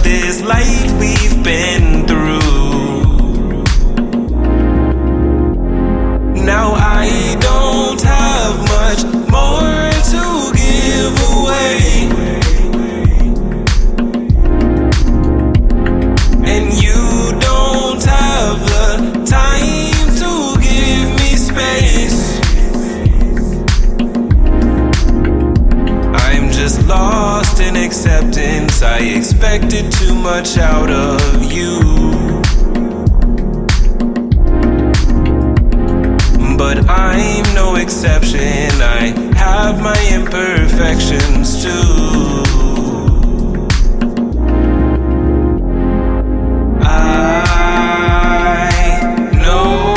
this life we've been through. Now I don't have much more to give away, and you don't have the time to give me space. I'm just lost in acceptance. I expected too much out of you, but I'm no exception. I have my imperfections too. I know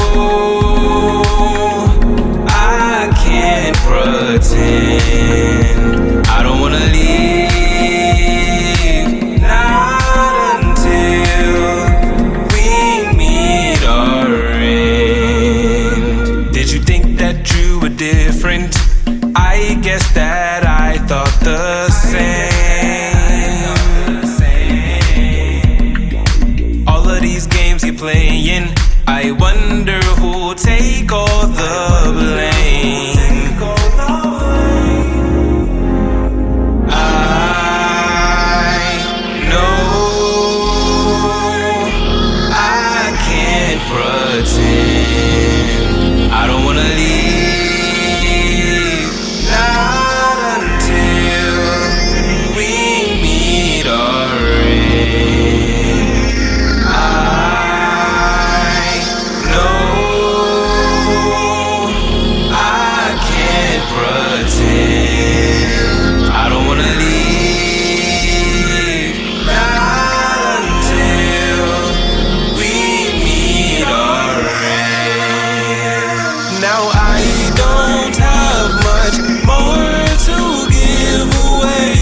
I can't pretend. I don't wanna leave, not until we meet our end. Did you think that you were different? I guess that I thought the same. All of these games you're playing, I wonder who'll take all the blame. I know I can't pretend. I don't wanna leave, not until we meet our end. I know I can't pretend. I don't wanna leave, not until we meet our end. Now I don't have much more to give away,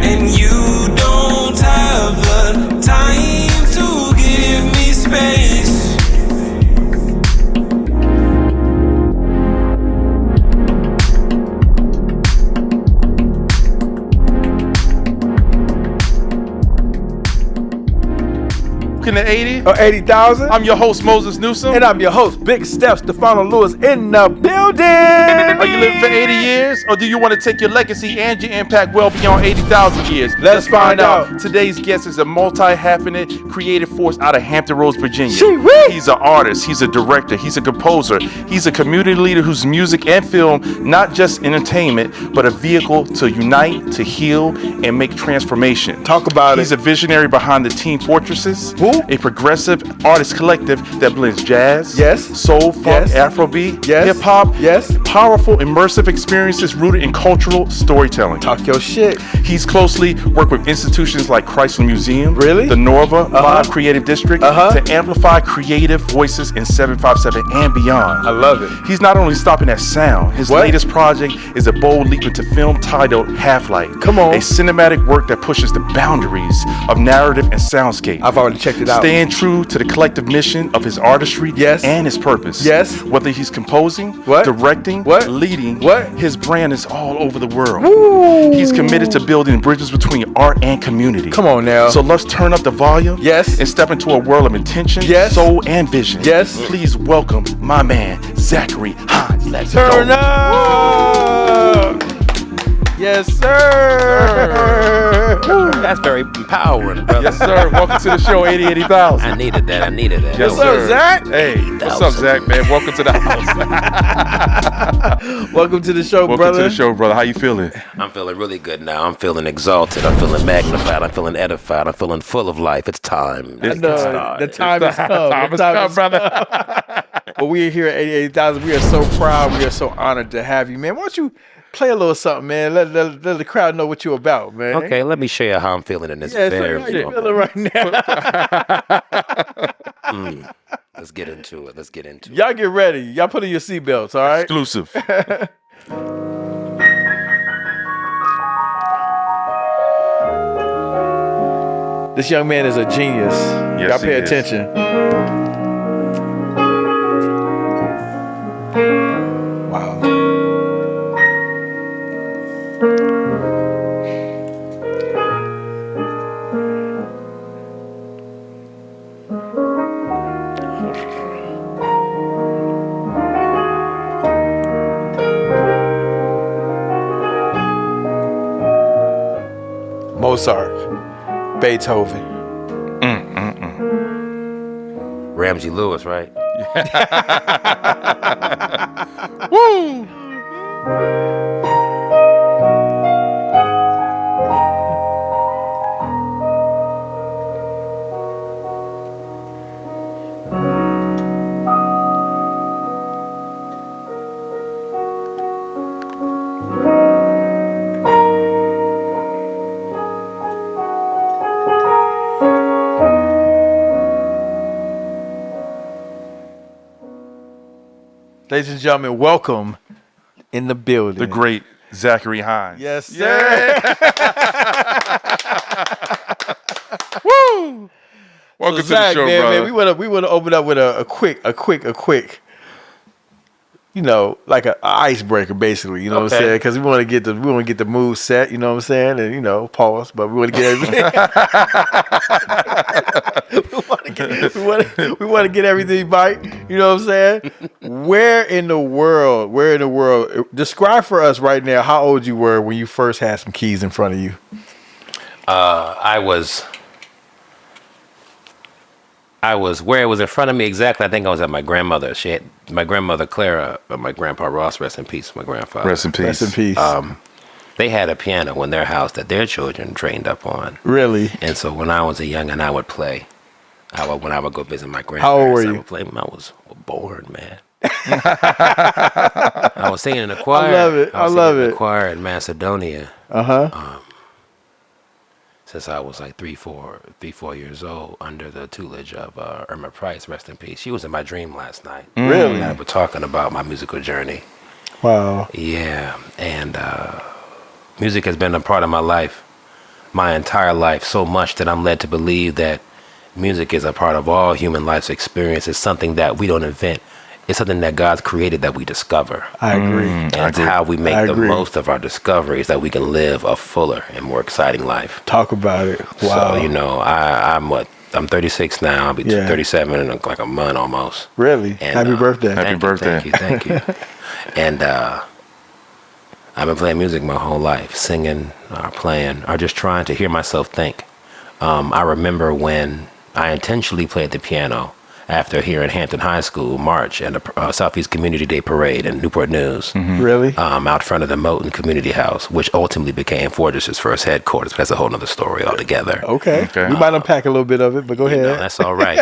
and you don't have the time to give me space. In the 80? Or 80,000. I'm your host, Moses Newsom. And I'm your host, Big Steph, Stefano Lewis in the building. Are you living for 80 years? Or do you want to take your legacy and your impact well beyond 80,000 years? Let's find out. Today's guest is a multi-hyphenate creative force out of Hampton Roads, Virginia. Gee-wee. He's an artist, he's a director, he's a composer, he's a community leader whose music and film, not just entertainment, but a vehicle to unite, to heal, and make transformation. Talk about He's it. a visionary behind the Team Fortresses. Who? A progressive artist collective that blends jazz, Yes. soul, funk, Yes. Afro-beat, Yes. hip-hop, Yes. powerful, immersive experiences rooted in cultural storytelling. Talk your shit. He's closely worked with institutions like Chrysler Museum, Really? the Norva, Live Creative District, to amplify creative voices in 757 and beyond. I love it. He's not only stopping at sound, his What? latest project is a bold leap into film titled Halflight. Come on. A cinematic work that pushes the boundaries of narrative and soundscape. I've already checked it out. Staying true to the collective mission of his artistry Yes. and his purpose. Yes. Whether he's composing, What? directing, What? leading, What? his brand is all over the world. Woo. He's committed to building bridges between art and community. Come on now. So let's turn up the volume. Yes. And step into a world of intention, Yes. soul, and vision. Yes. Please welcome my man, Zachary Hines. Let's Turn go. up. Yes, sir. That's very empowering, brother. Yes, sir. Welcome to the show, 80,000. I needed that. Yes, What's up, sir. Zach? Hey, what's up, Zach, man? Welcome to the house. Welcome to the show, Welcome brother. to the show, brother. How you feeling? I'm feeling really good now. I'm feeling exalted. I'm feeling magnified. I'm feeling edified. I'm feeling full of life. It's time. I know. The time has come. Time The has come, brother. Well, we are here at 88,000. We are so proud. We are so honored to have you, man. Why don't you play a little something, man? Let the crowd know what you're about, man. Okay, let me show you how I'm feeling in this Yeah, very so how you moment. feeling right now? Let's get into it. Y'all get ready. Y'all put in your seatbelts, all right? Exclusive. This young man is a genius. Yes, Y'all pay he is. attention. Wow. Mozart, Beethoven. Ramsey Lewis, right? Woo! Ladies and gentlemen, welcome in the building. The great Zachary Hines. Yes, sir. Woo! Welcome to Zach, the show, man, brother. Man, we wanna open up with a quick, you know, like an icebreaker, basically. You know what I'm saying? Because we want to get the mood set. You know what I'm saying? And you know, pause. But we want to get everything. we want to get everything right. You know what I'm saying? Where in the world? Describe for us right now how old you were when you first had some keys in front of you. I was where it was in front of me exactly. I think I was at my grandmother. She had my grandmother Clara, my grandpa Ross, rest in peace, my grandfather. Rest in peace. Rest in peace. They had a piano in their house that their children trained up on. Really? And so when I was a youngin', I would play. When I would go visit my grandparents, How old were you? I would play. I was bored, man. I was singing in the choir. I love it. I was singing in the choir in Macedonia. Since I was like 3-4 years old, under the tutelage of Irma Price, rest in peace. She was in my dream last night. Really? And I was talking about my musical journey. Wow. Yeah, and music has been a part of my life, my entire life, so much that I'm led to believe that music is a part of all human life's experience. It's something that we don't invent. It's something that God's created that we discover. I agree. And it's how we make the most of our discoveries that we can live a fuller and more exciting life. Talk about it. Wow. So, you know, I'm 36 now. I'll be 37 in like a month almost. Really? And, Happy birthday. Happy birthday. Thank you. And I've been playing music my whole life, singing, playing, or just trying to hear myself think. I remember when I intentionally played the piano after hearing Hampton High School march and a Southeast Community Day parade in Newport News. Really? Out front of the Moton Community House, which ultimately became Fortress's first headquarters. But that's a whole other story altogether. Okay. We might unpack a little bit of it, but go ahead. No, that's all right.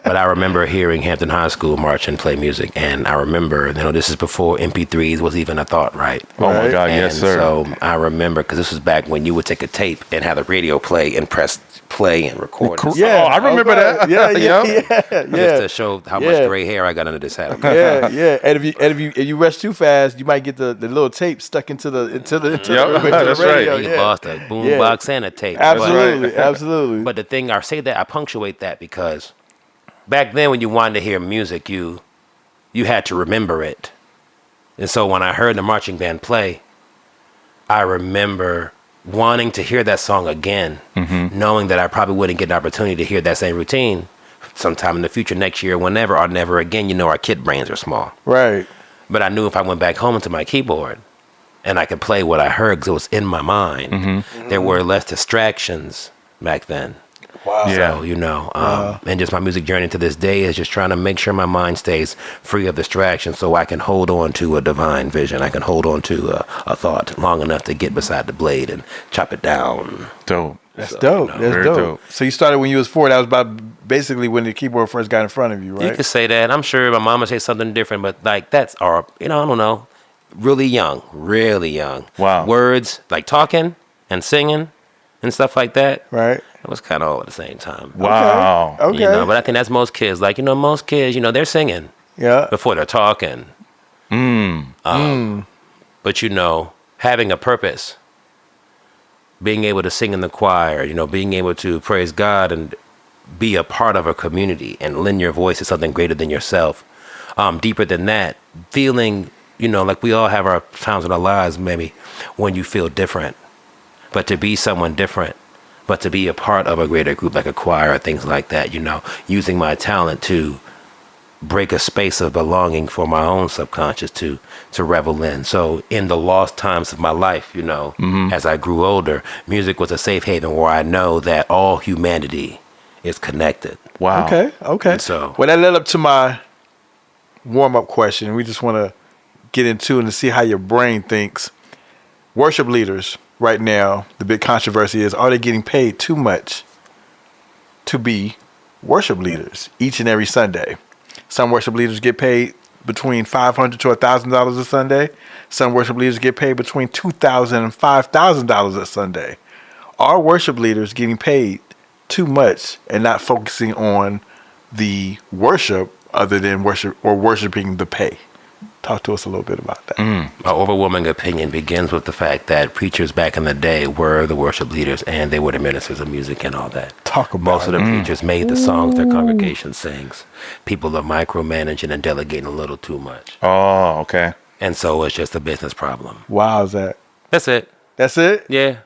But I remember hearing Hampton High School march and play music. And I remember, this is before MP3s was even a thought, right? Oh, my God, and yes, sir. So I remember, because this was back when you would take a tape and have the radio play and press play and record. Yeah, I remember that. Yeah. Just to show how much gray hair I got under this hat. Yeah. And if you rush too fast, you might get the little tape stuck into the That's radio. right. You lost a boom box and a tape. Absolutely. But the thing, I say that, I punctuate that because back then when you wanted to hear music, you had to remember it. And so when I heard the marching band play, I remember wanting to hear that song again, knowing that I probably wouldn't get an opportunity to hear that same routine sometime in the future, next year, whenever, or never again. Our kid brains are small. Right. But I knew if I went back home into my keyboard and I could play what I heard because it was in my mind, there were less distractions back then. Wow. Yeah. So, and just my music journey to this day is just trying to make sure my mind stays free of distraction so I can hold on to a divine vision. I can hold on to a thought long enough to get beside the blade and chop it down. Dope. That's dope. That's dope. So you started when you was 4. That was about basically when the keyboard first got in front of you, right? You could say that. I'm sure my mama say something different, but like that's I don't know. Really young. Wow. Words, like talking and singing and stuff like that. Right. It was kind of all at the same time. Wow. Okay. But I think that's most kids. Like, most kids, they're singing before they're talking. But, having a purpose, being able to sing in the choir, being able to praise God and be a part of a community and lend your voice to something greater than yourself. Deeper than that, feeling, like we all have our times in our lives, maybe, when you feel different. But to be someone different, but to be a part of a greater group like a choir or things like that, using my talent to break a space of belonging for my own subconscious to revel in. So in the lost times of my life, you know, as I grew older, music was a safe haven where I know that all humanity is connected. Wow. Okay. And so Well, that led up to my warm-up question. We just want to get into it and see how your brain thinks. Worship leaders right now, the big controversy is, are they getting paid too much to be worship leaders each and every Sunday? Some worship leaders get paid between $500 to $1,000 a Sunday. Some worship leaders get paid between $2,000 and $5,000 a Sunday. Are worship leaders getting paid too much and not focusing on the worship other than worship or worshiping the pay? Talk to us a little bit about that. my overwhelming opinion begins with the fact that preachers back in the day were the worship leaders and they were the ministers of music and all that. Talk about Most of the preachers made the songs their congregation sings. People are micromanaging and delegating a little too much. Oh, okay. And so it's just a business problem. Wow, is that? That's it. That's it? Yeah.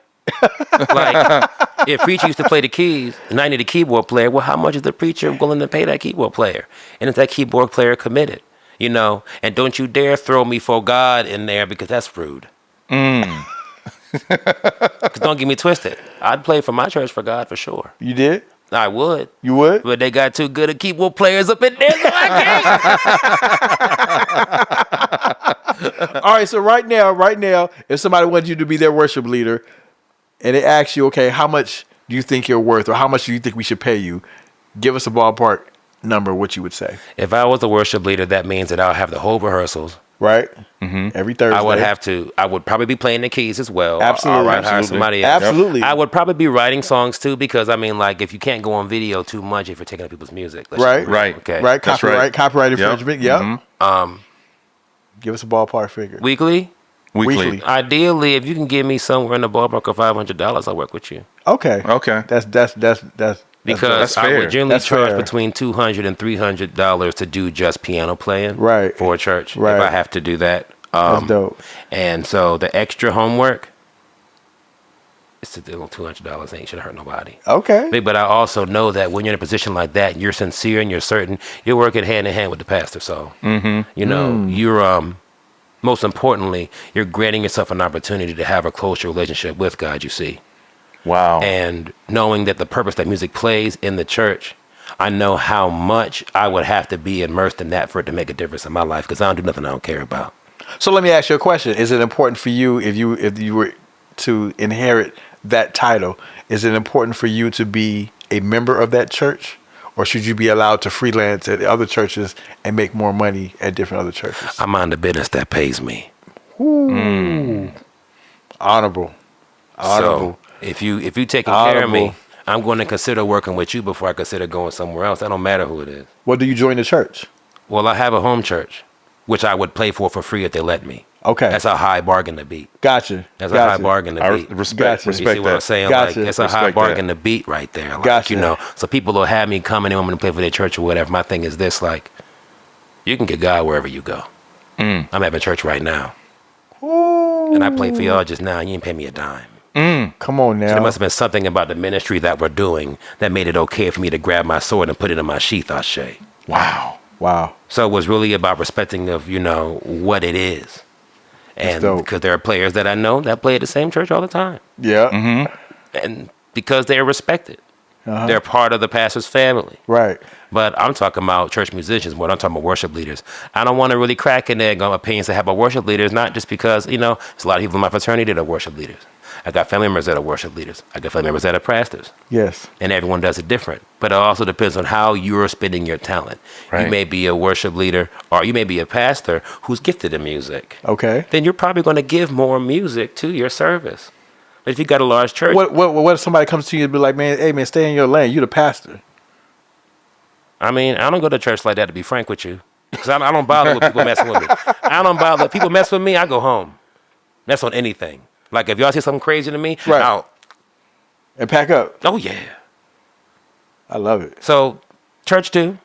Like, if preacher used to play the keys and I need a keyboard player, well, how much is the preacher willing to pay that keyboard player? And is that keyboard player committed? You know, and don't you dare throw me for God in there because that's rude. 'Cause don't get me twisted. I'd play for my church for God for sure. You did? I would. You would? But they got too good of keyboard players up in there, so I can't. All right, so right now, if somebody wanted you to be their worship leader and they ask you, okay, how much do you think you're worth or how much do you think we should pay you? Give us a ballpark number, what you would say. If I was a worship leader, that means that I'll have the whole rehearsals. Right? Every Thursday. I would probably be playing the keys as well. Absolutely. Or I'd hire somebody else. Absolutely. I would probably be writing songs too because, I mean, like, if you can't go on video too much if you're taking up people's music. let's Right. just- Right. Okay. Right? That's right. Copyright Yep. infringement. Yep. Give us a ballpark figure. Weekly? Weekly. Ideally, if you can give me somewhere in the ballpark of $500, I'll work with you. Okay. Okay. That's Because I fair. would generally That's charge fair. between $200 and $300 to do just piano playing Right. for a church Right. if I have to do that. that's dope. And so the extra homework, it's a little $200 ain't should hurt nobody. Okay. But I also know that when you're in a position like that, you're sincere and you're certain, you're working hand in hand with the pastor. So, you know, you're, most importantly, you're granting yourself an opportunity to have a closer relationship with God, you see. Wow. And knowing that the purpose that music plays in the church, I know how much I would have to be immersed in that for it to make a difference in my life because I don't do nothing I don't care about. So let me ask you a question. Is it important for you if you were to inherit that title, is it important for you to be a member of that church? Or should you be allowed to freelance at other churches and make more money at different other churches? I mind the business that pays me. Honorable. So if you taking care of me, Honorable. I'm going to consider working with you before I consider going somewhere else. That don't matter who it is. Well, do you join the church? Well, I have a home church, which I would play for free if they let me. Okay. That's a high bargain to beat. Gotcha. That's a high bargain to I beat. respect Gotcha. You see respect what I'm that. saying? Gotcha. Like, it's a high Respect bargain that. to beat right there. Like, Gotcha. you know, so people will have me come and want me to play for their church or whatever. My thing is this, like, you can get God wherever you go. I'm having church right now. And I played for y'all just now, and you didn't pay me a dime. Come on now. So there must have been something about the ministry that we're doing that made it okay for me to grab my sword and put it in my sheath, Ashe. Wow. Wow. So it was really about respecting of, you know, what it is. And dope. because there are players that I know that play at the same church all the time. Yeah. And because they're respected. They're part of the pastor's family. Right. But I'm talking about church musicians more. I'm talking about worship leaders. I don't want to really crack an egg on opinions I have about worship leaders, not just because, you know, there's a lot of people in my fraternity that are worship leaders. I got family members that are worship leaders. I got family members that are pastors. Yes. And everyone does it different. But it also depends on how you're spending your talent. Right. You may be a worship leader or you may be a pastor who's gifted in music. Okay. Then you're probably going to give more music to your service. But if you got a large church, What if somebody comes to you and be like, man, hey man, stay in your lane. You the pastor. I mean, I don't go to church like that, to be frank with you. Because I don't bother with people messing with me. I don't bother. If people mess with me, I go home. That's on anything. Like, if y'all say something crazy to me, Right. I'll, And pack up. oh, yeah. I love it. So, church too.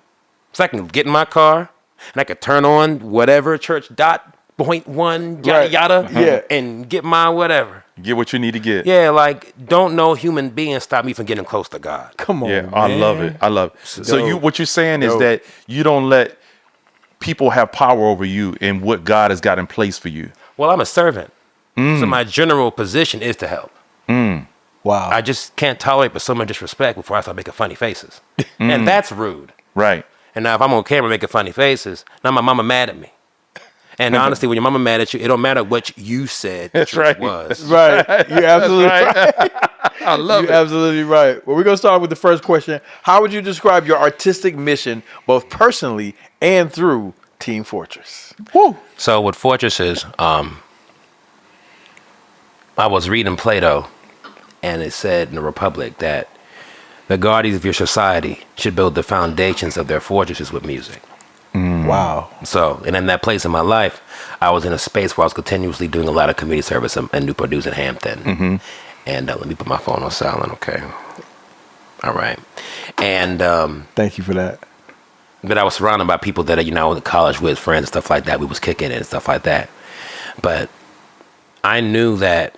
So I can get in my car and I can turn on whatever church dot point one yada Right. yada Yeah. and get my whatever. Get what you need to get. Yeah, like, don't no human being stop me from getting close to God. Come on. Yeah, man. I love it. I love it. So Dope. what you're saying is Dope. that you don't let people have power over you and what God has got in place for you? Well, I'm a servant. So my general position is to help. Wow. I just can't tolerate but so much disrespect before I start making funny faces. And that's rude. Right. And now if I'm on camera making funny faces, now my mama mad at me. And honestly, when your mama mad at you, it don't matter what you said That's right. was. Right. You're absolutely right. I love You're it. absolutely right. Well, we're going to start with the first question. How would you describe your artistic mission, both personally and through Team Fortress? Woo. So with Fortresses, I was reading Plato, and it said in the Republic that the guardians of your society should build the foundations of their fortresses with music. Wow. So, and in that place in my life, I was in a space where I was continuously doing a lot of community service and new produce in Hampton. And let me put my phone on silent, okay? All right. And Thank you for that. but I was surrounded by people that, I went to college with, friends and stuff like that. We was kicking it and stuff like that. But I knew that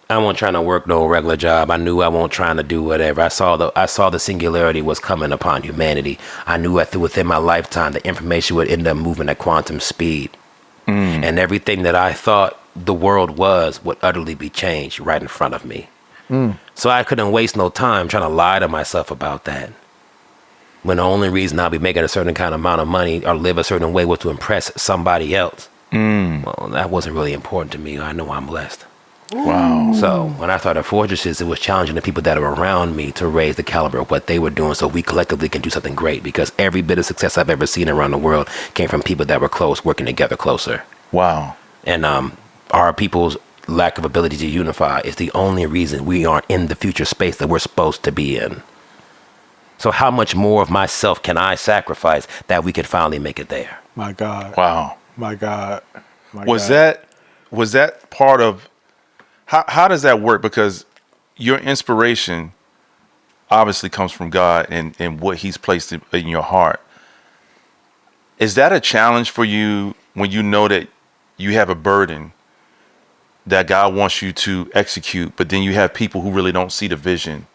I wasn't trying to work no regular job. I knew I wasn't trying to do whatever. I saw the singularity was coming upon humanity. I knew that within my lifetime, the information would end up moving at quantum speed. And everything that I thought the world would utterly be changed right in front of me. So I couldn't waste no time trying to lie to myself about that. When the only reason I'll be making a certain kind of amount of money or live a certain way was to impress somebody else. Well, that wasn't really important to me. I know I'm blessed. Wow. So when I started Fortresses, it was challenging the people that are around me to raise the caliber of what they were doing so we collectively can do something great, because every bit of success I've ever seen around the world came from people that were close, working together closer. Wow. And our people's lack of ability to unify is the only reason we aren't in the future space that we're supposed to be in. So how much more of myself can I sacrifice that we could finally make it there? My God. Wow. My God. My Was God. that part of how does that work? Because your inspiration obviously comes from God and what He's placed in your heart. Is that a challenge for you when you know that you have a burden that God wants you to execute, but then you have people who really don't see the vision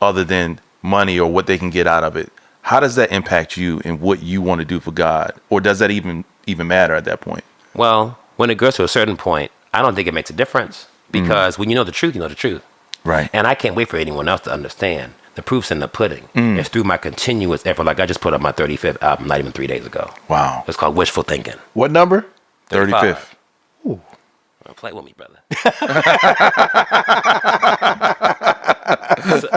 other than money or what they can get out of it? How does that impact you and what you want to do for God? Or does that even matter at that point? Well, when it goes to a certain point, I don't think it makes a difference, because when you know the truth, you know the truth. Right. And I can't wait for anyone else to understand. The proof's in the pudding. It's through my continuous effort. Like I just put up my 35th album not even 3 days ago. Wow. It's called Wishful Thinking. What number? 35th. Ooh. Don't play with me, brother.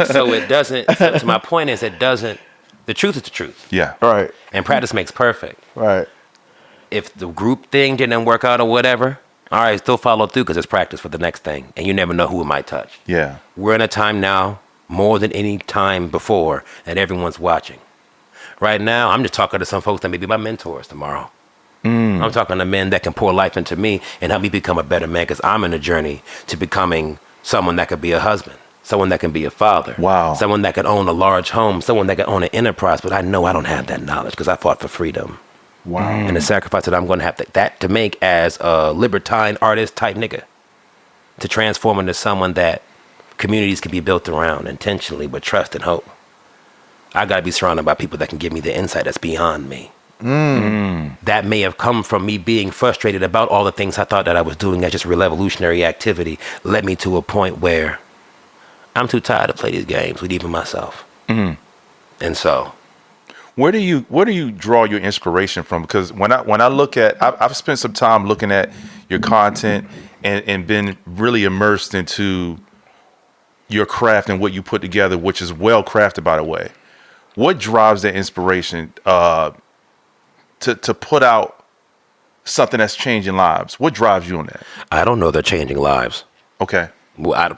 so it doesn't. So my point is, it doesn't. The truth is the truth. Yeah. Right. And practice makes perfect. Right. If the group thing didn't work out or whatever, all right, still follow through, because it's practice for the next thing. And you never know who it might touch. Yeah. We're in a time now, more than any time before, that everyone's watching. Right now, I'm just talking to some folks that may be my mentors tomorrow. I'm talking to men that can pour life into me and help me become a better man, because I'm in a journey to becoming someone that could be a husband, someone that can be a father, Wow. someone that could own a large home, someone that could own an enterprise. But I know I don't have that knowledge because I fought for freedom. Wow. And the sacrifice that I'm going to have to make as a libertine artist type nigga, to transform into someone that communities can be built around intentionally with trust and hope. I got to be surrounded by people that can give me the insight that's beyond me. That may have come from me being frustrated about all the things I thought that I was doing as just revolutionary activity, led me to a point where I'm too tired to play these games with even myself. And so, Where do you draw your inspiration from? Because when I look at, I've spent some time looking at your content and been really immersed into your craft and what you put together, which is well crafted, by the way. What drives that inspiration to put out something that's changing lives? What drives you on that? I don't know they're changing lives. Okay. Well,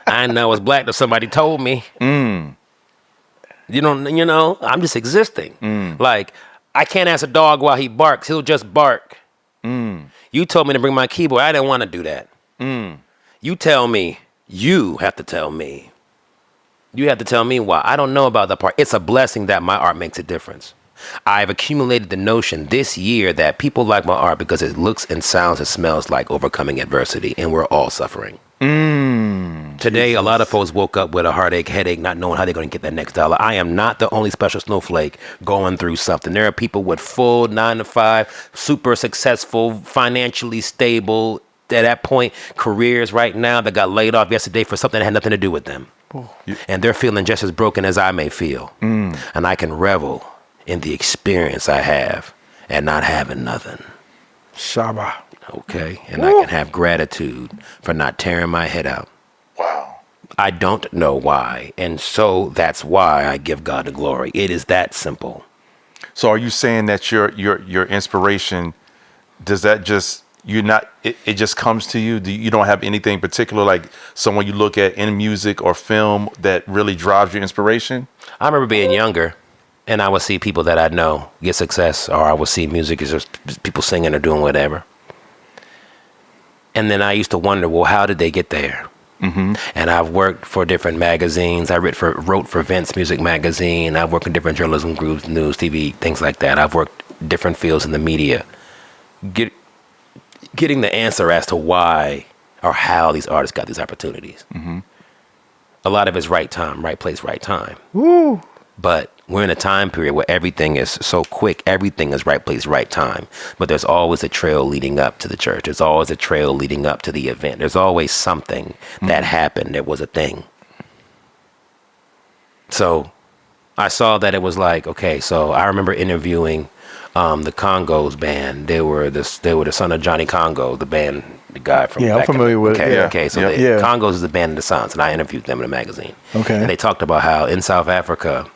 I know I was black till somebody told me. You know, I'm just existing. Like, I can't ask a dog while he barks. He'll just bark. You told me to bring my keyboard. I didn't want to do that. You tell me. You have to tell me. You have to tell me why. I don't know about that part. It's a blessing that my art makes a difference. I've accumulated the notion this year that people like my art because it looks and sounds and smells like overcoming adversity, and we're all suffering. Today, a lot of folks woke up with a heartache, headache, not knowing how they're going to get that next dollar. I am not the only special snowflake going through something. There are people with full 9-to-5, super successful, financially stable, at that point, careers right now that got laid off yesterday for something that had nothing to do with them. And they're feeling just as broken as I may feel. And I can revel in the experience I have and not having nothing. Shaba. Okay? And I can have gratitude for not tearing my head out. Wow. I don't know why. And so that's why I give God the glory. It is that simple. So are you saying that your inspiration, does that just, it just comes to you? You don't have anything particular, like someone you look at in music or film that really drives your inspiration? I remember being younger, and I would see people that I know get success, or I would see music as just people singing or doing whatever. And then I used to wonder, well, how did they get there? And I've worked for different magazines. I wrote for Vince Music Magazine. I've worked in different journalism groups, news, TV, things like that. I've worked different fields in the media. Getting the answer as to why or how these artists got these opportunities. A lot of it's right time, right place, right time. Woo. But we're in a time period where everything is so quick. Everything is right place, right time. But there's always a trail leading up to the church. There's always a trail leading up to the event. There's always something that happened. There was a thing. So I saw that it was like, okay, so I remember interviewing the Congos band. They were the son of Johnny Congo, the band, the guy from. Yeah, I'm familiar with it. Yeah. Okay, so Congos is the band of the Sons, and I interviewed them in a magazine. Okay. And they talked about how in South Africa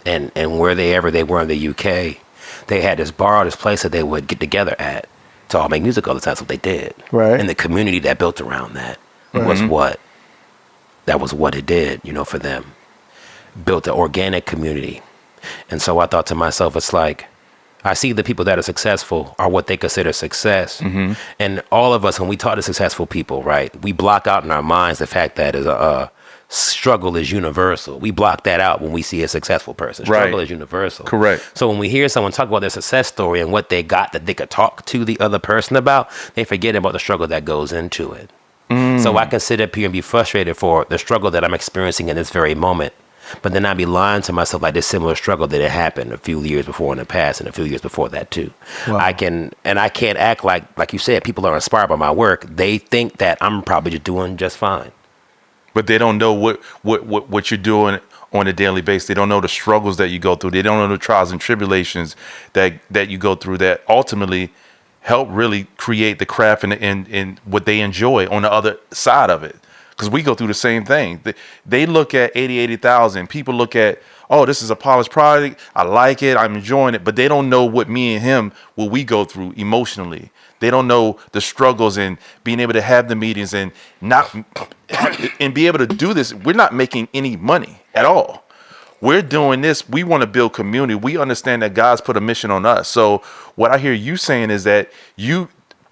and wherever they were in the UK, they had this place that they would get together at to all make music all the time. That's what they did. Right. And the community that built around that was what it did, for them. Built an organic community. And so I thought to myself, it's like, I see the people that are successful are what they consider success. And all of us, when we talk to successful people, right, we block out in our minds the fact that struggle is universal. We block that out when we see a successful person. Struggle is universal. Correct. So when we hear someone talk about their success story and what they got that they could talk to the other person about, they forget about the struggle that goes into it. So I can sit up here and be frustrated for the struggle that I'm experiencing in this very moment. But then I'd be lying to myself like this similar struggle that had happened a few years before in the past and a few years before that too. Wow. I can't act like you said, people are inspired by my work. They think that I'm probably just doing just fine. But they don't know what you're doing on a daily basis. They don't know the struggles that you go through. They don't know the trials and tribulations that you go through that ultimately help really create the craft and what they enjoy on the other side of it. Because we go through the same thing. They look at 80,000. People look at, oh, this is a polished product. I like it. I'm enjoying it. But they don't know what me and him, what we go through emotionally. They don't know the struggles and being able to have the meetings and be able to do this. We're not making any money at all. We're doing this. We want to build community. We understand that God's put a mission on us. So what I hear you saying is that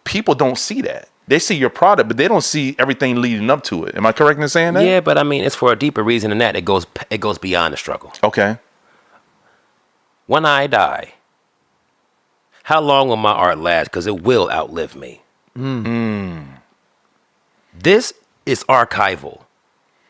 people don't see that. They see your product, but they don't see everything leading up to it. Am I correct in saying that? Yeah, but I mean, it's for a deeper reason than that. It goes beyond the struggle. Okay. When I die, how long will my art last? Because it will outlive me. This is archival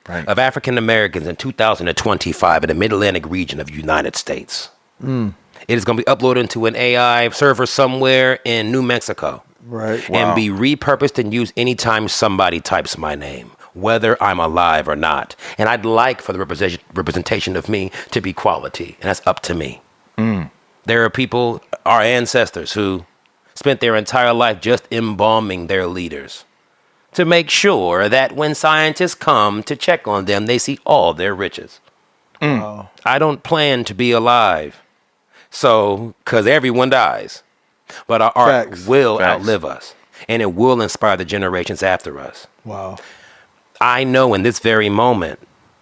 of African Americans in 2025 in the Mid-Atlantic region of the United States. It is going to be uploaded into an AI server somewhere in New Mexico. Right. And be repurposed and used anytime somebody types my name, whether I'm alive or not. And I'd like for the representation of me to be quality, and that's up to me. There are people, our ancestors, who spent their entire life just embalming their leaders to make sure that when scientists come to check on them, they see all their riches. Wow. I don't plan to be alive, because everyone dies. But our art will outlive us, and it will inspire the generations after us. Wow. I know in this very moment,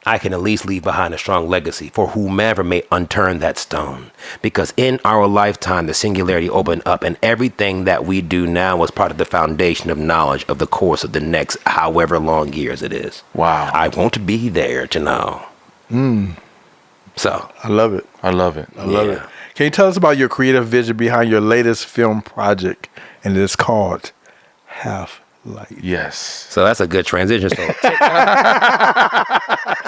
I can at least leave behind a strong legacy for whomever may unturn that stone. Because in our lifetime, the singularity opened up, and everything that we do now was part of the foundation of knowledge of the course of the next however long years it is. Wow. I won't be there to know. So. I love it. I love it. I love it. Can you tell us about your creative vision behind your latest film project? And it's called Halflight. Yes. So that's a good transition. So,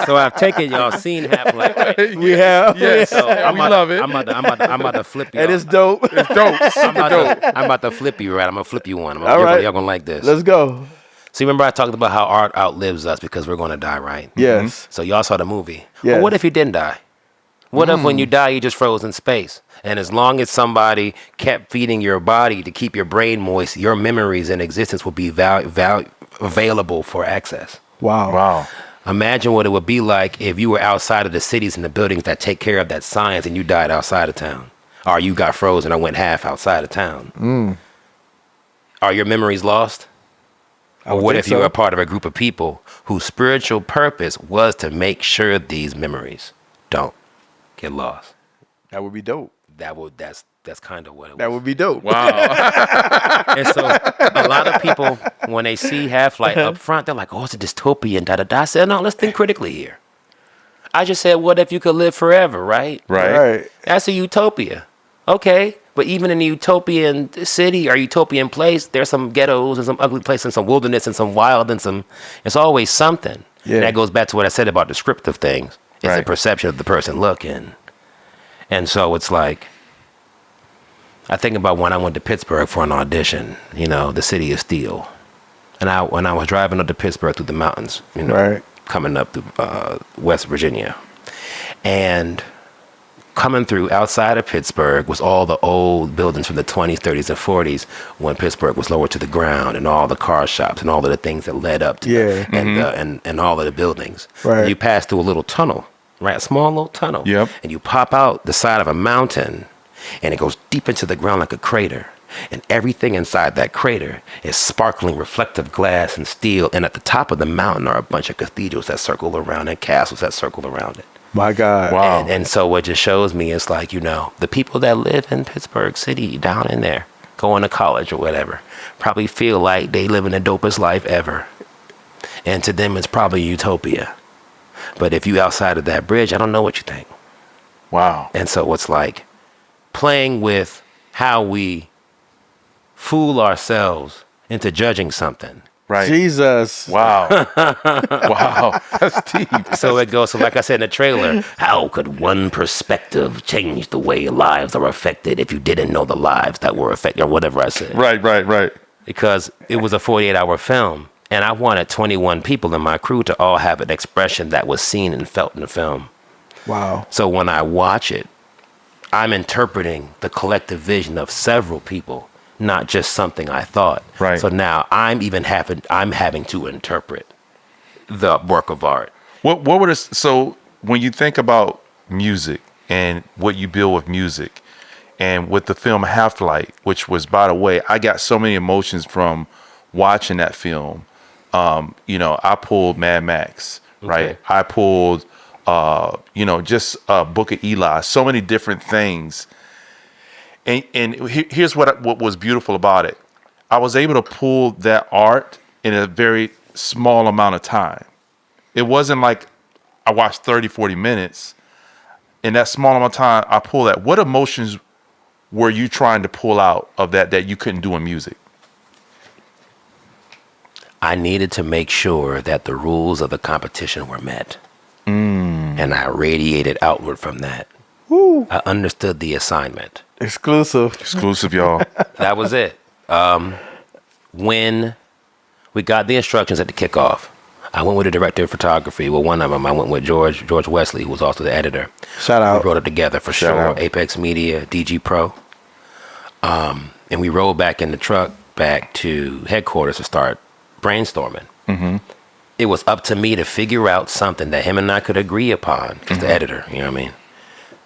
so I've taken y'all seen Halflight, right? We have. Yes. So we love it. I'm about to flip you. And it's dope. It's dope. Super dope. I'm about to flip you, right? I'm gonna flip you one. All right. Y'all gonna like this. Let's go. So remember I talked about how art outlives us because we're gonna die, right? Yes. So y'all saw the movie. Yes. Well, what if you didn't die? What if when you die you just froze in space? And as long as somebody kept feeding your body to keep your brain moist, your memories and existence will be available for access. Wow. Imagine what it would be like if you were outside of the cities and the buildings that take care of that science and you died outside of town. Or you got frozen or went half outside of town. Are your memories lost? Or what if you were a part of a group of people whose spiritual purpose was to make sure these memories don't get lost? That would be dope. That's kind of what it was. That would be dope. Wow. And so a lot of people, when they see Halflight up front, they're like, oh, it's a dystopian, da-da-da. I said, no, let's think critically here. I just said, what if you could live forever, right? Right. That's a utopia. Okay. But even in a utopian city or utopian place, there's some ghettos and some ugly places and some wilderness and some wild and some, it's always something. Yeah. And that goes back to what I said about descriptive things. It's Right. the perception of the person looking. And so it's like, I think about when I went to Pittsburgh for an audition, the city of steel. And when I was driving up to Pittsburgh through the mountains, Right. coming up to West Virginia. And coming through outside of Pittsburgh was all the old buildings from the 20s, 30s, and 40s when Pittsburgh was lowered to the ground, and all the car shops and all of the things that led up to and all of the buildings. Right. And you pass through a little tunnel, right? A small little tunnel. Yep. And you pop out the side of a mountain, and it goes deep into the ground like a crater. And everything inside that crater is sparkling reflective glass and steel. And at the top of the mountain are a bunch of cathedrals that circle around and castles that circle around it. My God. Wow. And so what just shows me is like, the people that live in Pittsburgh City down in there, going to college or whatever, probably feel like they live in the dopest life ever. And to them, it's probably utopia. But if you outside of that bridge, I don't know what you think. Wow. And so it's like playing with how we fool ourselves into judging something. Right. Jesus. Wow. Wow. That's deep. So it goes, so like I said in the trailer, how could one perspective change the way lives are affected if you didn't know the lives that were affected, or whatever I said? Right. Because it was a 48-hour film, and I wanted 21 people in my crew to all have an expression that was seen and felt in the film. Wow. So when I watch it, I'm interpreting the collective vision of several people, not just something I thought. Right. So now I'm having to interpret the work of art. What would so when you think about music and what you build with music, and with the film Halflight, which was, by the way, I got so many emotions from watching that film. I pulled Mad Max, right? Okay. I pulled, just Book of Eli, so many different things. And here's what was beautiful about it. I was able to pull that art in a very small amount of time. It wasn't like I watched 30, 40 minutes. In that small amount of time, I pulled that. What emotions were you trying to pull out of that you couldn't do in music? I needed to make sure that the rules of the competition were met. And I radiated outward from that. Woo. I understood the assignment. Exclusive, y'all. That was it. When we got the instructions at the kickoff, I went with the director of photography. Well, one of them, I went with George Wesley, who was also the editor. Shout out. We wrote it together for Shout sure. out. Apex Media, DG Pro. And we rolled back in the truck back to headquarters to start brainstorming. Mm-hmm. It was up to me to figure out something that him and I could agree upon, because the editor, you know what I mean?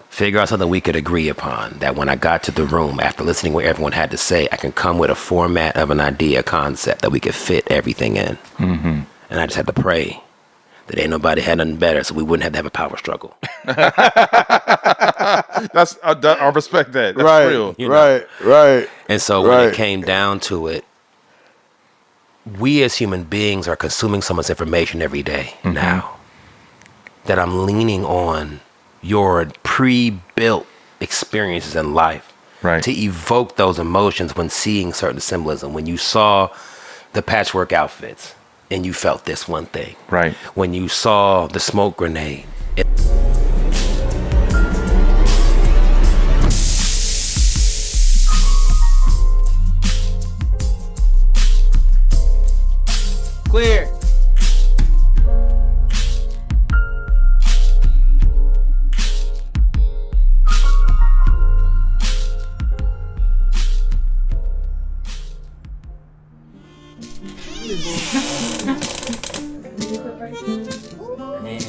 Figure out something we could agree upon, that when I got to the room, after listening what everyone had to say, I can come with a format of an idea, concept that we could fit everything in. Mm-hmm. And I just had to pray that ain't nobody had nothing better, so we wouldn't have to have a power struggle. That's I respect that. That's right, real. You know. right. And so when it came down to it, we as human beings are consuming so much information every day now that I'm leaning on your pre-built experiences in life Right. to evoke those emotions when seeing certain symbolism. When you saw the patchwork outfits, and you felt this one thing. Right. When you saw the smoke grenade. Clear. Man,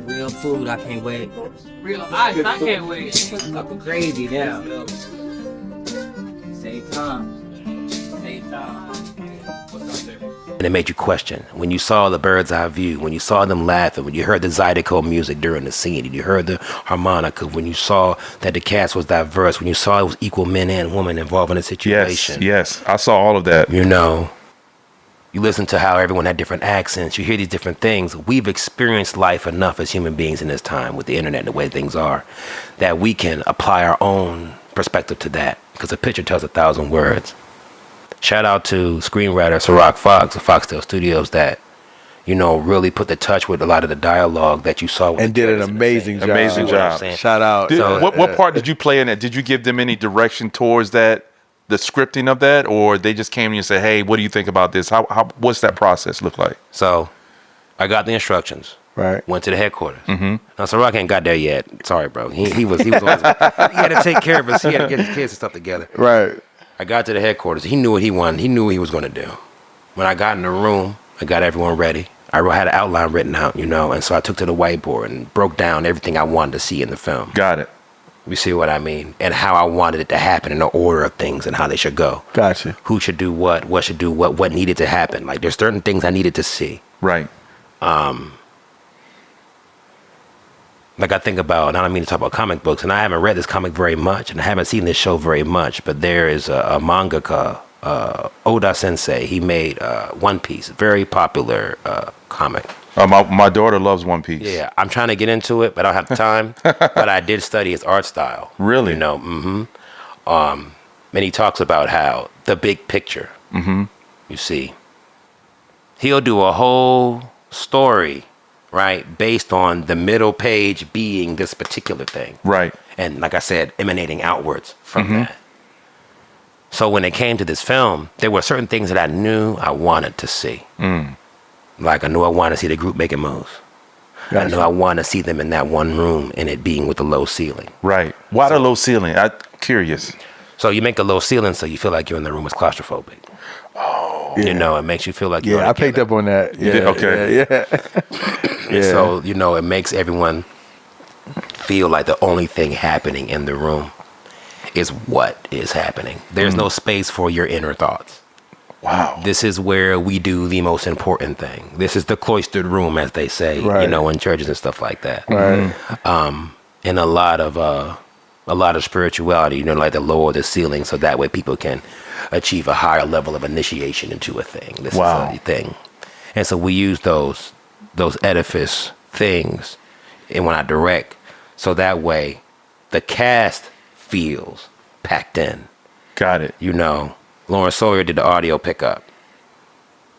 real food, I can't wait. Real ice, I can't wait. Fucking crazy now. Save time. Save time. And it made you question. When you saw the bird's eye view, when you saw them laughing, when you heard the zydeco music during the scene, and you heard the harmonica, when you saw that the cast was diverse, when you saw it was equal men and women involved in the situation. Yes, I saw all of that. You know, you listen to how everyone had different accents, you hear these different things. We've experienced life enough as human beings in this time with the internet and the way things are, that we can apply our own perspective to that, because a picture tells 1,000 words. Shout out to screenwriter Ciroc Fox of Foxtel Studios that, you know, really put the touch with a lot of the dialogue that you saw. With And did an amazing job. Amazing job. Shout out. What part did you play in it? Did you give them any direction towards that, the scripting of that, or they just came to you and said, hey, what do you think about this? What's that process look like? So I got the instructions. Right. Went to the headquarters. Mm-hmm. Now, Ciroc ain't got there yet. Sorry, bro. He was always, he had to take care of us. He had to get his kids and stuff together. Right. I got to the headquarters. He knew what he wanted. He knew what he was going to do. When I got in the room, I got everyone ready. I had an outline written out, you know, and so I took to the whiteboard and broke down everything I wanted to see in the film. Got it. You see what I mean? And how I wanted it to happen in the order of things and how they should go. Gotcha. Who should do what should do what needed to happen. Like, there's certain things I needed to see. Right. Like, I think about, and I don't mean to talk about comic books, and I haven't read this comic very much, and I haven't seen this show very much, but there is a mangaka, Oda Sensei. He made One Piece, very popular comic. My daughter loves One Piece. Yeah, I'm trying to get into it, but I don't have the time. But I did study his art style. Really? You know, and he talks about how the big picture, you see, he'll do a whole story, right, based on the middle page being this particular thing. Right. And like I said, emanating outwards from that. So when it came to this film, there were certain things that I knew I wanted to see. Like, I knew I wanted to see the group making moves. Gotcha. I knew I wanted to see them in that one room, and it being with the low ceiling. Right. Why the low ceiling? I'm curious. So you make a low ceiling so you feel like you're in the room is claustrophobic. Oh. You know, it makes you feel like you're I picked up on that. Yeah. Okay. Yeah. So, you know, it makes everyone feel like the only thing happening in the room is what is happening. There's no space for your inner thoughts. Wow. This is where we do the most important thing. This is the cloistered room, as they say, you know, in churches and stuff like that. Right. And a lot of spirituality, you know, like to lower the ceiling so that way people can achieve a higher level of initiation into a thing. This is a thing. And so we use those edifice things, and when I direct, so that way the cast feels packed in. Got it. You know, Lauren Sawyer did the audio pickup,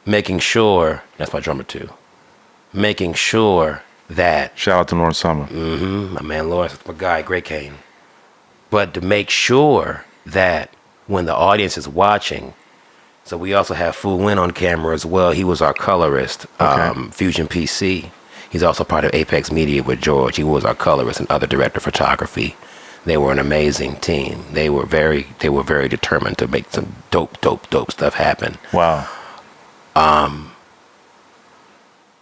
making sure, that's my drummer too, making sure that, shout out to Lauren Summer. My man Lawrence, my guy, great Kane. But to make sure that when the audience is watching, so we also have Fu Win on camera as well. He was our colorist, Fusion PC. He's also part of Apex Media with George. He was our colorist and other director of photography. They were an amazing team. They were very determined to make some dope stuff happen. Wow.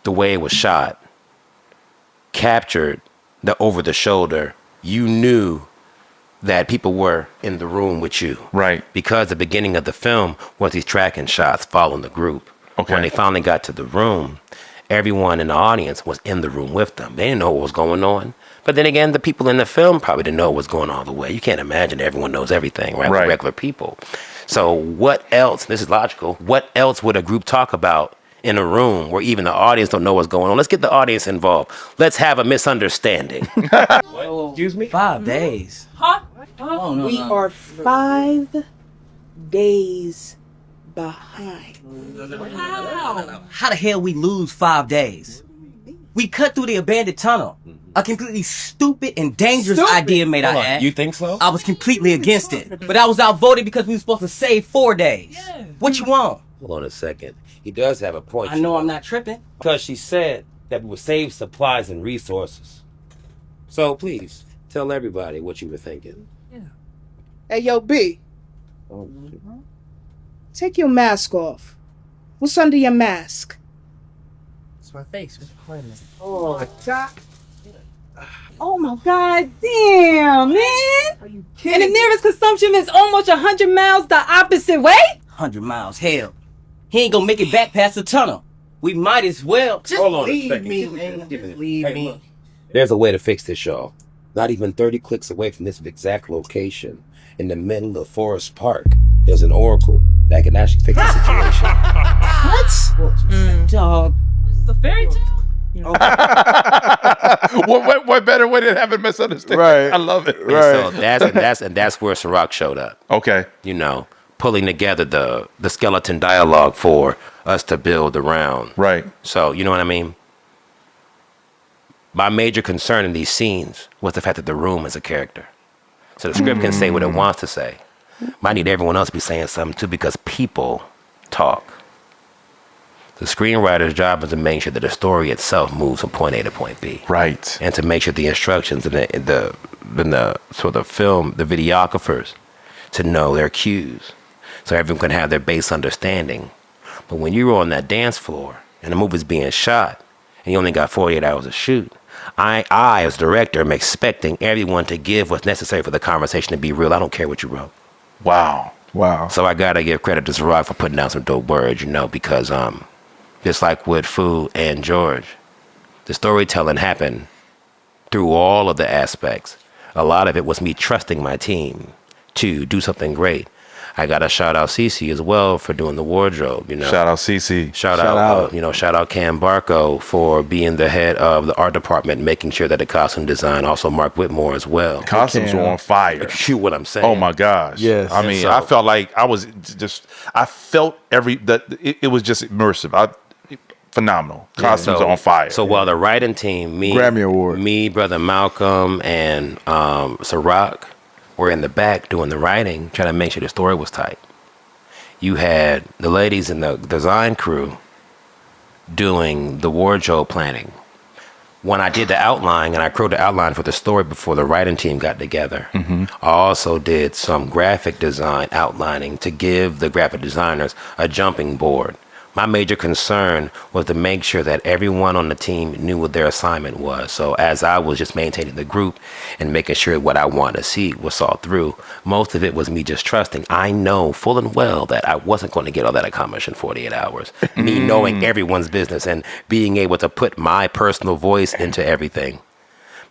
The way it was shot captured the over the shoulder. You knew that people were in the room with you. Right. Because the beginning of the film was these tracking shots following the group. Okay. When they finally got to the room, everyone in the audience was in the room with them. They didn't know what was going on. But then again, the people in the film probably didn't know what was going on all the way. You can't imagine everyone knows everything, right? We're regular people. So what else, this is logical, what else would a group talk about in a room where even the audience don't know what's going on? Let's get the audience involved. Let's have a misunderstanding. Excuse me? 5 days. Huh? Oh, no, We are 5 days behind. How the hell we lose 5 days? We cut through the abandoned tunnel. A completely stupid and dangerous idea made I had. You think so? I was completely against it. But I was outvoted because we were supposed to save 4 days. What you want? Hold on a second. He does have a point. I know I'm not tripping. Because she said that we would save supplies and resources. So please, tell everybody what you were thinking. Hey, yo, B. Take your mask off. What's under your mask? It's my face. Oh, my God. Oh, my God. Damn, man. Are you And kidding? the nearest consumption is almost 100 miles the opposite way? 100 miles, hell. He ain't gonna make it back past the tunnel. We might as well. Just Hold on a leave second. me, man. Just leave Hey, me. look. There's a way to fix this, y'all. Not even 30 clicks away from this exact location, in the middle of Forest Park, there's an oracle that can actually fix the situation. What? Dog. This is a fairy tale? What better way than having misunderstanding? Right. I love it. And so that's where Ciroc showed up. Okay. You know, pulling together the skeleton dialogue for us to build around. Right. So, you know what I mean? My major concern in these scenes was the fact that the room is a character. So the script can say what it wants to say. But I need everyone else to be saying something too, because people talk. The screenwriter's job is to make sure that the story itself moves from point A to point B. Right. And to make sure the instructions and the film, the videographers, to know their cues, so everyone can have their base understanding. But when you're on that dance floor and the movie's being shot, and you only got 48 hours to shoot, I as director am expecting everyone to give what's necessary for the conversation to be real. I don't care what you wrote. Wow. Wow. So I gotta give credit to Ciroc for putting down some dope words, because just like with Fu and George, the storytelling happened through all of the aspects. A lot of it was me trusting my team to do something great. I gotta shout out Cece as well for doing the wardrobe. Shout out CC. Shout out Cam Barco for being the head of the art department, making sure that the costume design. Also Mark Whitmore as well. Costumes were on fire. You what I'm saying? Oh my gosh. Yes. I mean, So- I felt like I felt it was just immersive. Phenomenal. Costumes are on fire. So while the writing team, Grammy Award. me, Brother Malcolm, and Ciroc were in the back doing the writing, trying to make sure the story was tight. You had the ladies in the design crew doing the wardrobe planning. When I did the outline, and I wrote the outline for the story before the writing team got together, I also did some graphic design outlining to give the graphic designers a jumping board. My major concern was to make sure that everyone on the team knew what their assignment was. So as I was just maintaining the group and making sure what I wanted to see was saw through, most of it was me just trusting. I know full and well that I wasn't going to get all that accomplished in 48 hours. Me knowing everyone's business and being able to put my personal voice into everything.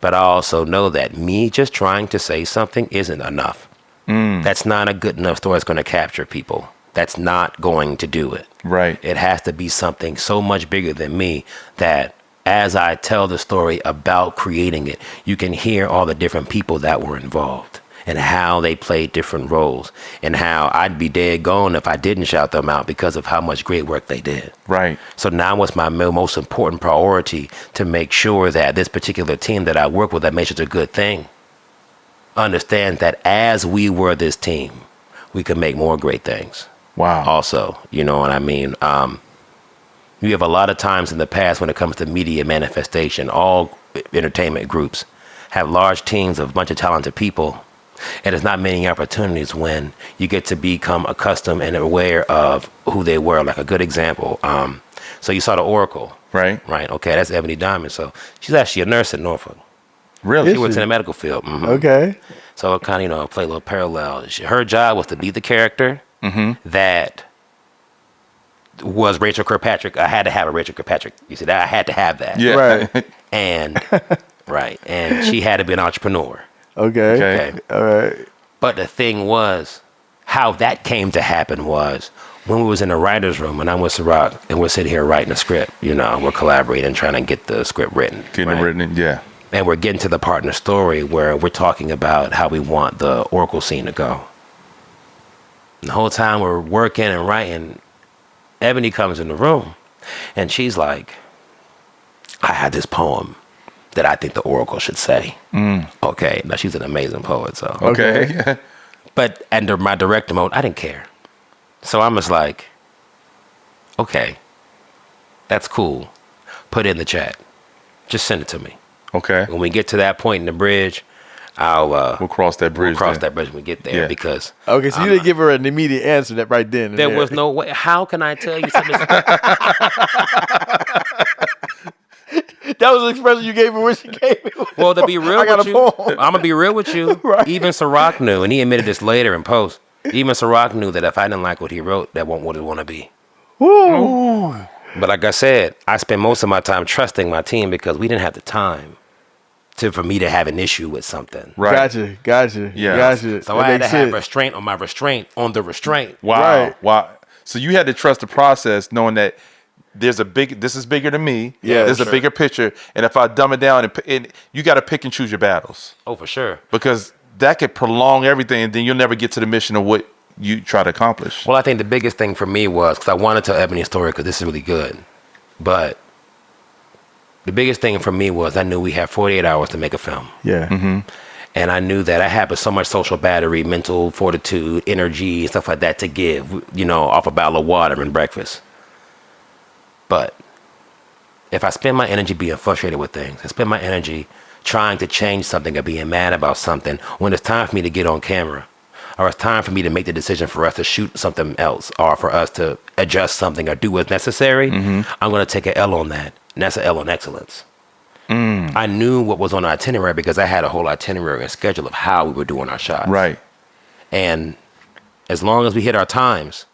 But I also know that me just trying to say something isn't enough. That's not a good enough story that's going to capture people. That's not going to do it. Right. It has to be something so much bigger than me that as I tell the story about creating it, you can hear all the different people that were involved and how they played different roles and how I'd be dead gone if I didn't shout them out because of how much great work they did. Right. So now it's my most important priority to make sure that this particular team that I work with that makes it a good thing understands that as we were this team, we can make more great things. Wow. Also, you know what I mean? You have a lot of times in the past when it comes to media manifestation, all entertainment groups have large teams of a bunch of talented people. And there's not many opportunities when you get to become accustomed and aware of who they were. Like a good example. So you saw the Oracle. Right. Right. Okay. That's Ebony Diamond. So she's actually a nurse at Norfolk. Really? She works in the medical field. Okay. So it kind of, play a little parallel. Her job was to be the character that was Rachel Kirkpatrick. I had to have a Rachel Kirkpatrick. You see that? I had to have that. Yeah. Right. And and she had to be an entrepreneur. Okay. Okay. All right. But the thing was, how that came to happen was when we was in the writer's room and I'm with Ciroc and we're sitting here writing a script, we're collaborating, trying to get the script written. Getting it written, yeah. And we're getting to the part in the story where we're talking about how we want the Oracle scene to go. And the whole time we're working and writing, Ebony comes in the room, and she's like, I had this poem that I think the Oracle should say. Okay, now she's an amazing poet, so. Okay. But under my director mode, I didn't care. So I'm just like, okay, that's cool. Put it in the chat. Just send it to me. Okay. When we get to that point in the bridge, We'll cross that bridge. We'll cross then. that bridge when we get there, Yeah. because Okay, so you didn't give her an immediate answer that right then. and there there. was no way. How can I tell you something? That was the expression you gave her when she gave it. Well, to be real I got with a you, poem. I'm gonna be real with you. Right. Even Ciroc knew, and he admitted this later in post. Even Ciroc knew that if I didn't like what he wrote, that won't what it want to be. Woo. But like I said, I spent most of my time trusting my team because we didn't have the time for me to have an issue with something. Right. Gotcha. Yeah. Gotcha. So That I had to makes have sense. restraint on my restraint on the restraint. Wow. Right. Wow. So you had to trust the process, knowing that this is bigger than me. Yeah, There's sure. a bigger picture, and if I dumb it down, and you got to pick and choose your battles, Oh, for sure. because that could prolong everything, and then you'll never get to the mission of what you try to accomplish. Well, I think the biggest thing for me was, because I want to tell Ebony's story because this is really good, but the biggest thing for me was I knew we had 48 hours to make a film. Yeah. Mm-hmm. And I knew that I had so much social battery, mental fortitude, energy, stuff like that to give, off a bottle of water and breakfast. But if I spend my energy being frustrated with things, I spend my energy trying to change something or being mad about something, when it's time for me to get on camera, or it's time for me to make the decision for us to shoot something else, or for us to adjust something or do what's necessary, I'm going to take an L on that. And that's an L on excellence. I knew what was on our itinerary because I had a whole itinerary and schedule of how we were doing our shots. Right. And as long as we hit our times,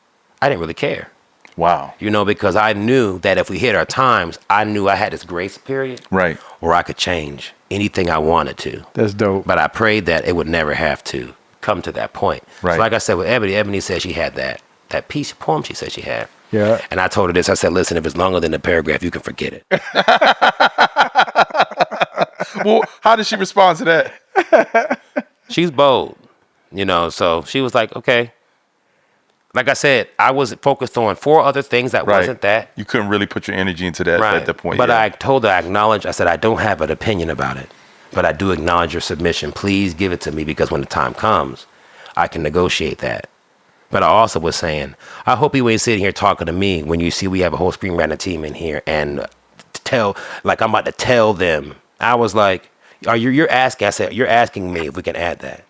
I didn't really care. Wow. Because I knew that if we hit our times, I knew I had this grace period Right. where I could change anything I wanted to. That's dope. But I prayed that it would never have to come to that point. Right. So like I said with Ebony said she had that piece poem she said she had. Yeah. And I told her this. I said, listen, if it's longer than the paragraph, you can forget it. Well, how did she respond to that? She's bold, so she was like, okay. Like I said, I was focused on 4 other things that Right. wasn't that. You couldn't really put your energy into that at that point. But yeah. I told her, I said, I don't have an opinion about it, but I do acknowledge your submission. Please give it to me, because when the time comes, I can negotiate that. But I also was saying, I hope you ain't sitting here talking to me when you see we have a whole screenwriting team in here and I'm about to tell them. I was like, you're asking? I said, you're asking me if we can add that.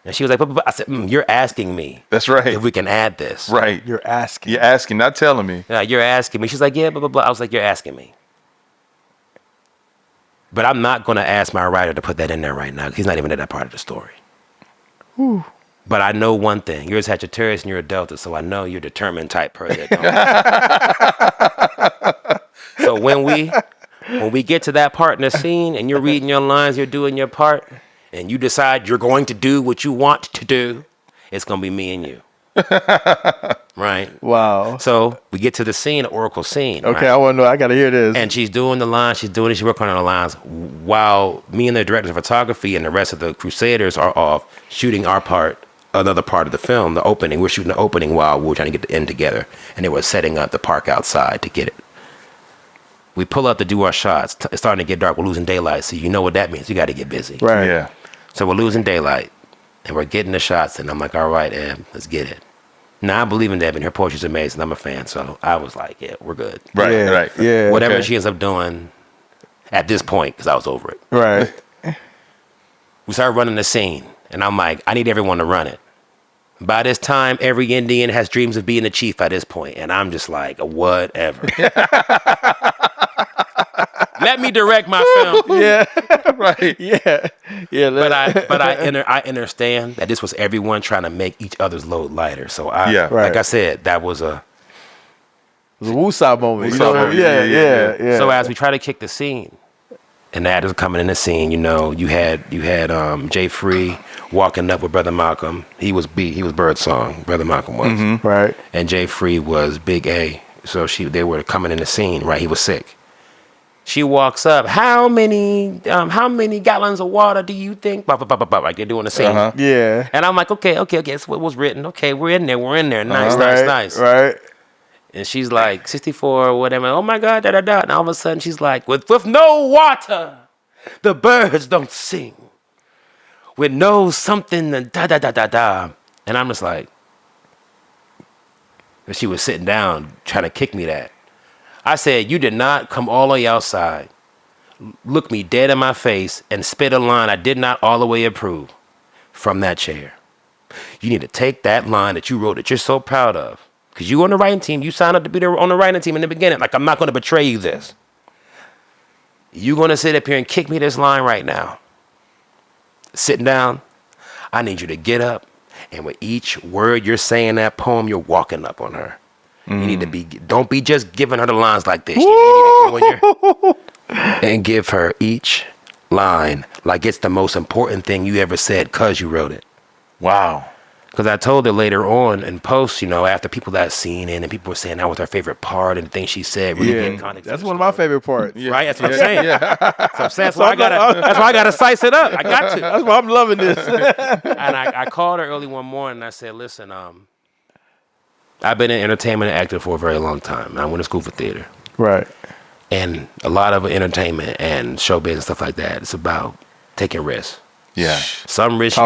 And she was like, but I said, you're asking me. That's right. If we can add this. Right. You're asking. You're asking, not telling me. Yeah, you're asking me. She's like, yeah, blah, blah, blah. I was like, you're asking me. But I'm not going to ask my writer to put that in there right now. He's not even at that part of the story. Ooh. But I know one thing. You're a Sagittarius and you're a Delta, so I know you're a determined type person. So when we get to that part in the scene and you're reading your lines, you're doing your part, and you decide you're going to do what you want to do, it's going to be me and you. Right? Wow. So we get to the scene, the Oracle scene. Okay, right? I want to know. I got to hear this. And she's doing the lines, she's working on the lines while me and the director of photography and the rest of the Crusaders are off shooting our part, another part of the film, the opening. We're shooting the opening while we're trying to get the end together. And they were setting up the park outside to get it. We pull up to do our shots. It's starting to get dark. We're losing daylight. So you know what that means. You got to get busy. Right. Yeah. So we're losing daylight. And we're getting the shots. And I'm like, all right, Eb, let's get it. Now, I believe in Deb, and her poetry's amazing. I'm a fan. So I was like, yeah, we're good. Right. Yeah, Right. yeah. Whatever Okay. she ends up doing at this point, because I was over it. Right. We started running the scene. And I'm like, I need everyone to run it. By this time, every Indian has dreams of being the chief at this point. And I'm just like, whatever. Let me direct my film. Yeah. Right. Yeah. Yeah. But I understand that this was everyone trying to make each other's load lighter. So Yeah. Right. like I said, that was a. It was a woosah moment. Woosah moment. Yeah. So as we try to kick the scene, and the actors coming in the scene, you had Jay Free walking up with Brother Malcolm. He was Birdsong. Brother Malcolm was. Right. And Jay Free was Big A. So they were coming in the scene. Right, he was sick. She walks up. How many gallons of water do you think? Blah, blah, blah, blah, blah, like they're doing the scene. Yeah. And I'm like, okay. That's what was written. Okay, we're in there. Nice, nice. Right. And she's like 64 or whatever. Oh my God, da. And all of a sudden she's like, with no water, the birds don't sing. With no something, da. And I'm just like, and she was sitting down trying to kick me that. I said, you did not come all the way outside, look me dead in my face, and spit a line I did not all the way approve from that chair. You need to take that line that you wrote that you're so proud of, because you on the writing team, you signed up to be on the writing team in the beginning. Like, I'm not going to betray you this. You're going to sit up here and kick me this line right now. Sitting down, I need you to get up, and with each word you're saying in that poem, you're walking up on her. You need to don't be just giving her the lines like this. You need to go in and give her each line like it's the most important thing you ever said because you wrote it. Wow. Because I told her later on in post, after people that seen it and people were saying that was her favorite part and the things she said. Really That's one of my favorite parts. Right? That's what I'm saying. That's why I gotta size it up. I got to. That's why I'm loving this. And I called her early one morning and I said, listen, I've been in entertainment and acting for a very long time. I went to school for theater. Right. And a lot of entertainment and showbiz and stuff like that, it's about taking risks. Yeah. Some risks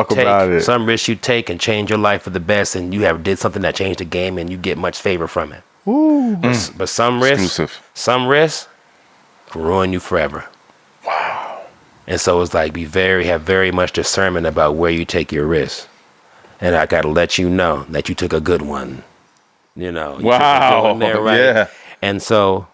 you take and change your life for the best, and you have did something that changed the game and you get much favor from it. Ooh. But some risks can ruin you forever. Wow. And so it's like have very much discernment about where you take your risks. And I gotta let you know that you took a good one. Wow. There, right? Yeah. And so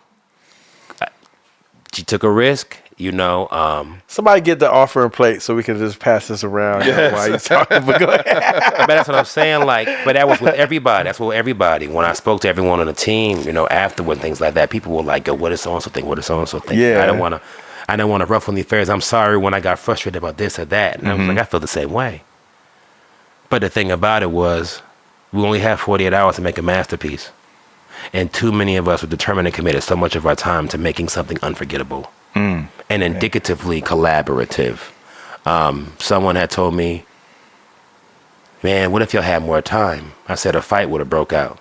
she took a risk, Somebody get the offering plate so we can just pass this around while you talking. But go ahead. But that's what I'm saying. But that was with everybody. That's with everybody. When I spoke to everyone on the team, afterward, things like that, people were like, "Go, what does so and so think? What does so and so think?" Yeah. I don't want to ruffle any feathers. I'm sorry when I got frustrated about this or that, and I was like, I feel the same way. But the thing about it was, we only have 48 hours to make a masterpiece. And too many of us were determined and committed so much of our time to making something unforgettable and indicatively collaborative. Someone had told me, man, what if y'all had more time? I said a fight would have broke out.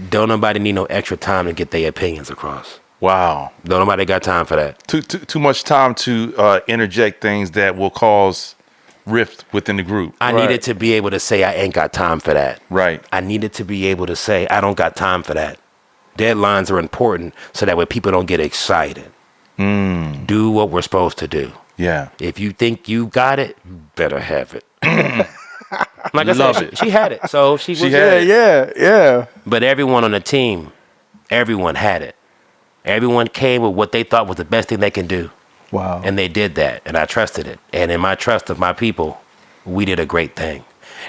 Don't nobody need no extra time to get their opinions across. Wow. Don't nobody got time for that. Too much time to interject things that will cause rift within the group. I needed to be able to say I ain't got time for that. Right. I needed to be able to say I don't got time for that. Deadlines are important so that way people don't get excited. Do what we're supposed to do. Yeah. If you think you got it, you better have it. Like I said, she had it. So she was had it. Yeah. But everyone on the team, everyone had it. Everyone came with what they thought was the best thing they can do. Wow. And they did that, and I trusted it. And in my trust of my people, we did a great thing.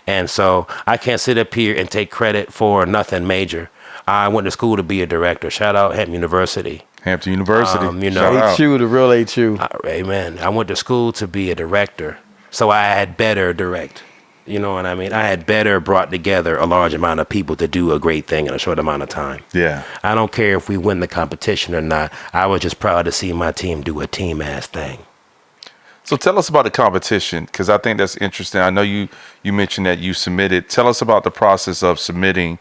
And so I can't sit up here and take credit for nothing major. I went to school to be a director. Shout out Hampton University. Hampton University. HU, the real HU. Amen. I went to school to be a director, so I had better direct. You know what I mean? I had better brought together a large amount of people to do a great thing in a short amount of time. Yeah. I don't care if we win the competition or not. I was just proud to see my team do a team-ass thing. So tell us about the competition, because I think that's interesting. I know you mentioned that you submitted. Tell us about the process of submitting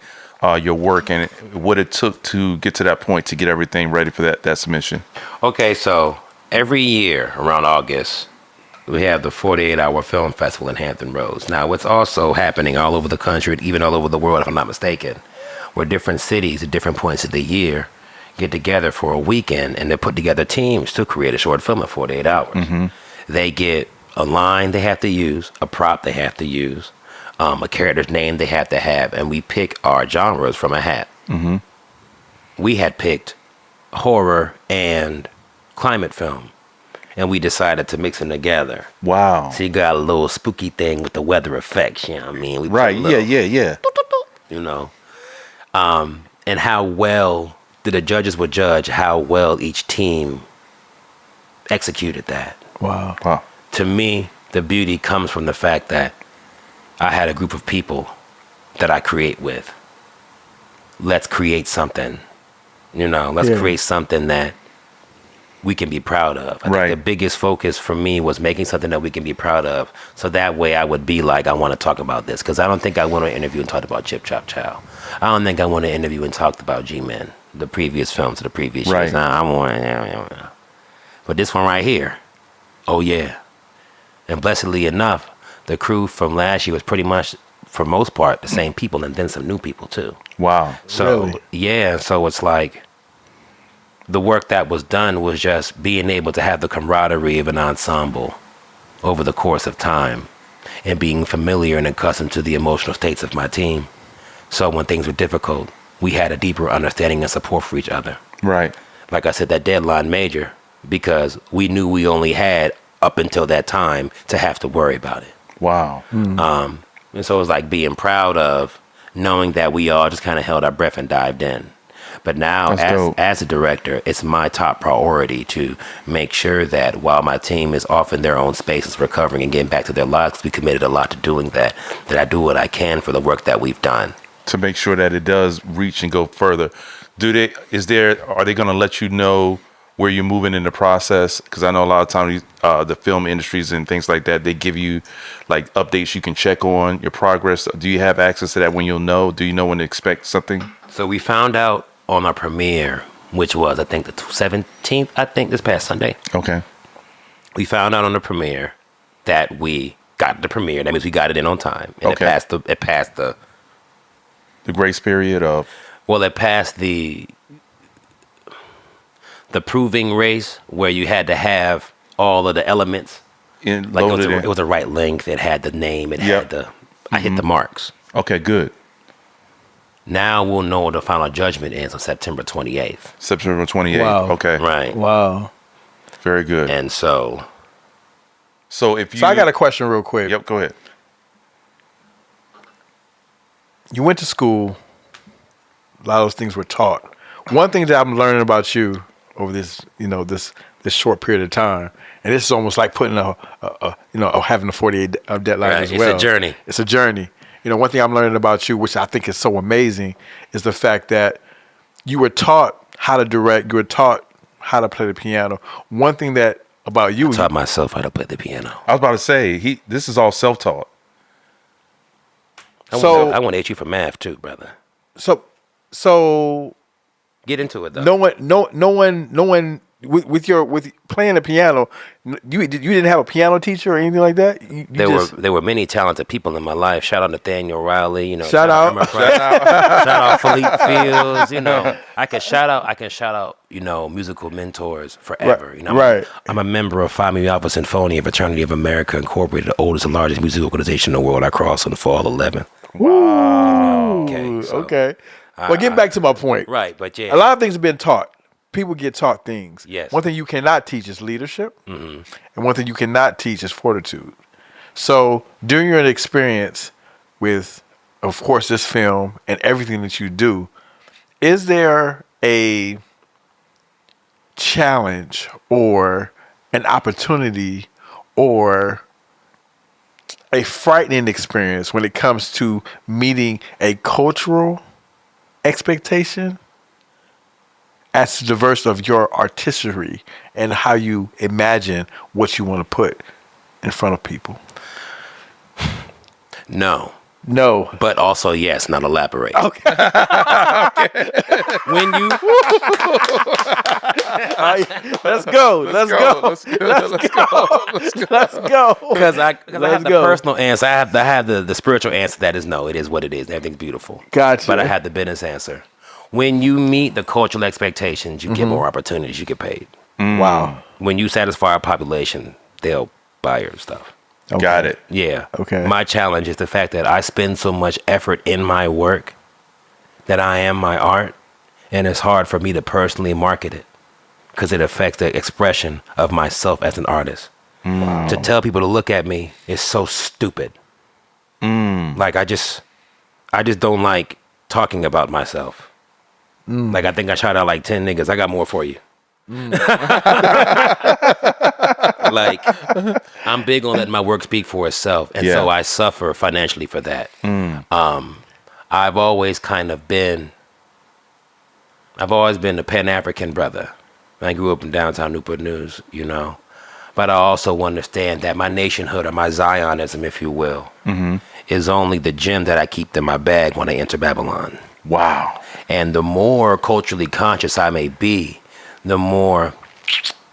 your work and what it took to get to that point to get everything ready for that submission. Okay, so every year around August, we have the 48-hour film festival in Hampton Roads. Now, it's also happening all over the country, even all over the world, if I'm not mistaken, where different cities at different points of the year get together for a weekend and they put together teams to create a short film in 48 hours. Mm-hmm. They get a line they have to use, a prop they have to use, a character's name they have to have, and we pick our genres from a hat. Mm-hmm. We had picked horror and climate film. And we decided to mix them together. Wow. So you got a little spooky thing with the weather effects, you know what I mean? Right, yeah. You know? And how well the judges would judge how well each team executed that. Wow. To me, the beauty comes from the fact that I had a group of people that I create with. Let's create something. Let's create something that we can be proud of. I think the biggest focus for me was making something that we can be proud of. So that way I would be like, I want to talk about this. Because I don't think I want to interview and talk about Chip Chop Chow. I don't think I want to interview and talk about G-Men, the previous films of the previous years. Nah, I want, but this one right here, oh yeah. And blessedly enough, the crew from last year was pretty much, for most part, the same people, and then some new people too. Wow. So Really? yeah, so it's like the work that was done was just being able to have the camaraderie of an ensemble over the course of time and being familiar and accustomed to the emotional states of my team. So when things were difficult, we had a deeper understanding and support for each other. Right. Like I said, that deadline major, because we knew we only had up until that time to have to worry about it. Wow. And so it was like being proud of knowing that we all just kind of held our breath and dived in. But now, as a director, it's my top priority to make sure that while my team is off in their own spaces, recovering and getting back to their lives, 'cause we committed a lot to doing that, that I do what I can for the work that we've done. To make sure that it does reach and go further. Are they going to let you know where you're moving in the process? Because I know a lot of times the film industries and things like that, they give you like updates you can check on your progress. Do you have access to that when you'll know? Do you know when to expect something? So we found out on our premiere, which was, I think, the 17th, this past Sunday. Okay. We found out on the premiere that we got the premiere. That means we got it in on time. And it passed the grace period of... Well, it passed the proving race where you had to have all of the elements. It was the right length. It had the name. It had I hit the marks. Okay, good. Now we'll know what the final judgment is on September 28th. September 28th. Wow. Okay. Right. Wow. Very good. And so I got a question real quick. Yep, go ahead. You went to school. A lot of those things were taught. One thing that I'm learning about you over this short period of time, and this is almost like putting having a 48 deadline as well. It's a journey. It's a journey. One thing I'm learning about you, which I think is so amazing, is the fact that you were taught how to direct. You were taught how to play the piano. One thing that about you, I taught myself how to play the piano. I was about to say, this is all self-taught. I want to hit you for math too, brother. So get into it though. No one with playing the piano, you didn't have a piano teacher or anything like that. There were many talented people in my life. Shout out Nathaniel Riley. Shout out Philippe Fields. I can shout out. Musical mentors forever. Right. I'm a member of Phi Mu Alpha Sinfonia Fraternity of America Incorporated, the oldest and largest music organization in the world. I crossed on fall 11th. Wow. Okay. Well, getting back to my point. Right, but yeah. A lot of things have been taught. People get taught things. Yes. One thing you cannot teach is leadership. Mm-hmm. And one thing you cannot teach is fortitude. So during your experience with, of course, this film and everything that you do, is there a challenge or an opportunity or a frightening experience when it comes to meeting a cultural expectation as diverse of your artistry and how you imagine what you want to put in front of people? No. But also yes, not elaborate. Okay. When you Let's go. Because I have the personal answer. I have the spiritual answer that is no, it is what it is. Everything's beautiful. Gotcha. But I have the business answer. When you meet the cultural expectations, you get more opportunities, you get paid. Wow. When you satisfy our population, they'll buy your stuff. Okay. Got it. Yeah. Okay. My challenge is the fact that I spend so much effort in my work that I am my art, and it's hard for me to personally market it because it affects the expression of myself as an artist. Wow. To tell people to look at me is so stupid. Like I just don't like talking about myself. Like I think I shot out like 10 niggas. I got more for you. Like I'm big on letting my work speak for itself, and so I suffer financially for that. I've always been the Pan-African brother. I grew up in downtown Newport News, you know. But I also understand that my nationhood or my Zionism, if you will, is only the gem that I keep in my bag when I enter Babylon. Wow. And the more culturally conscious I may be, the more,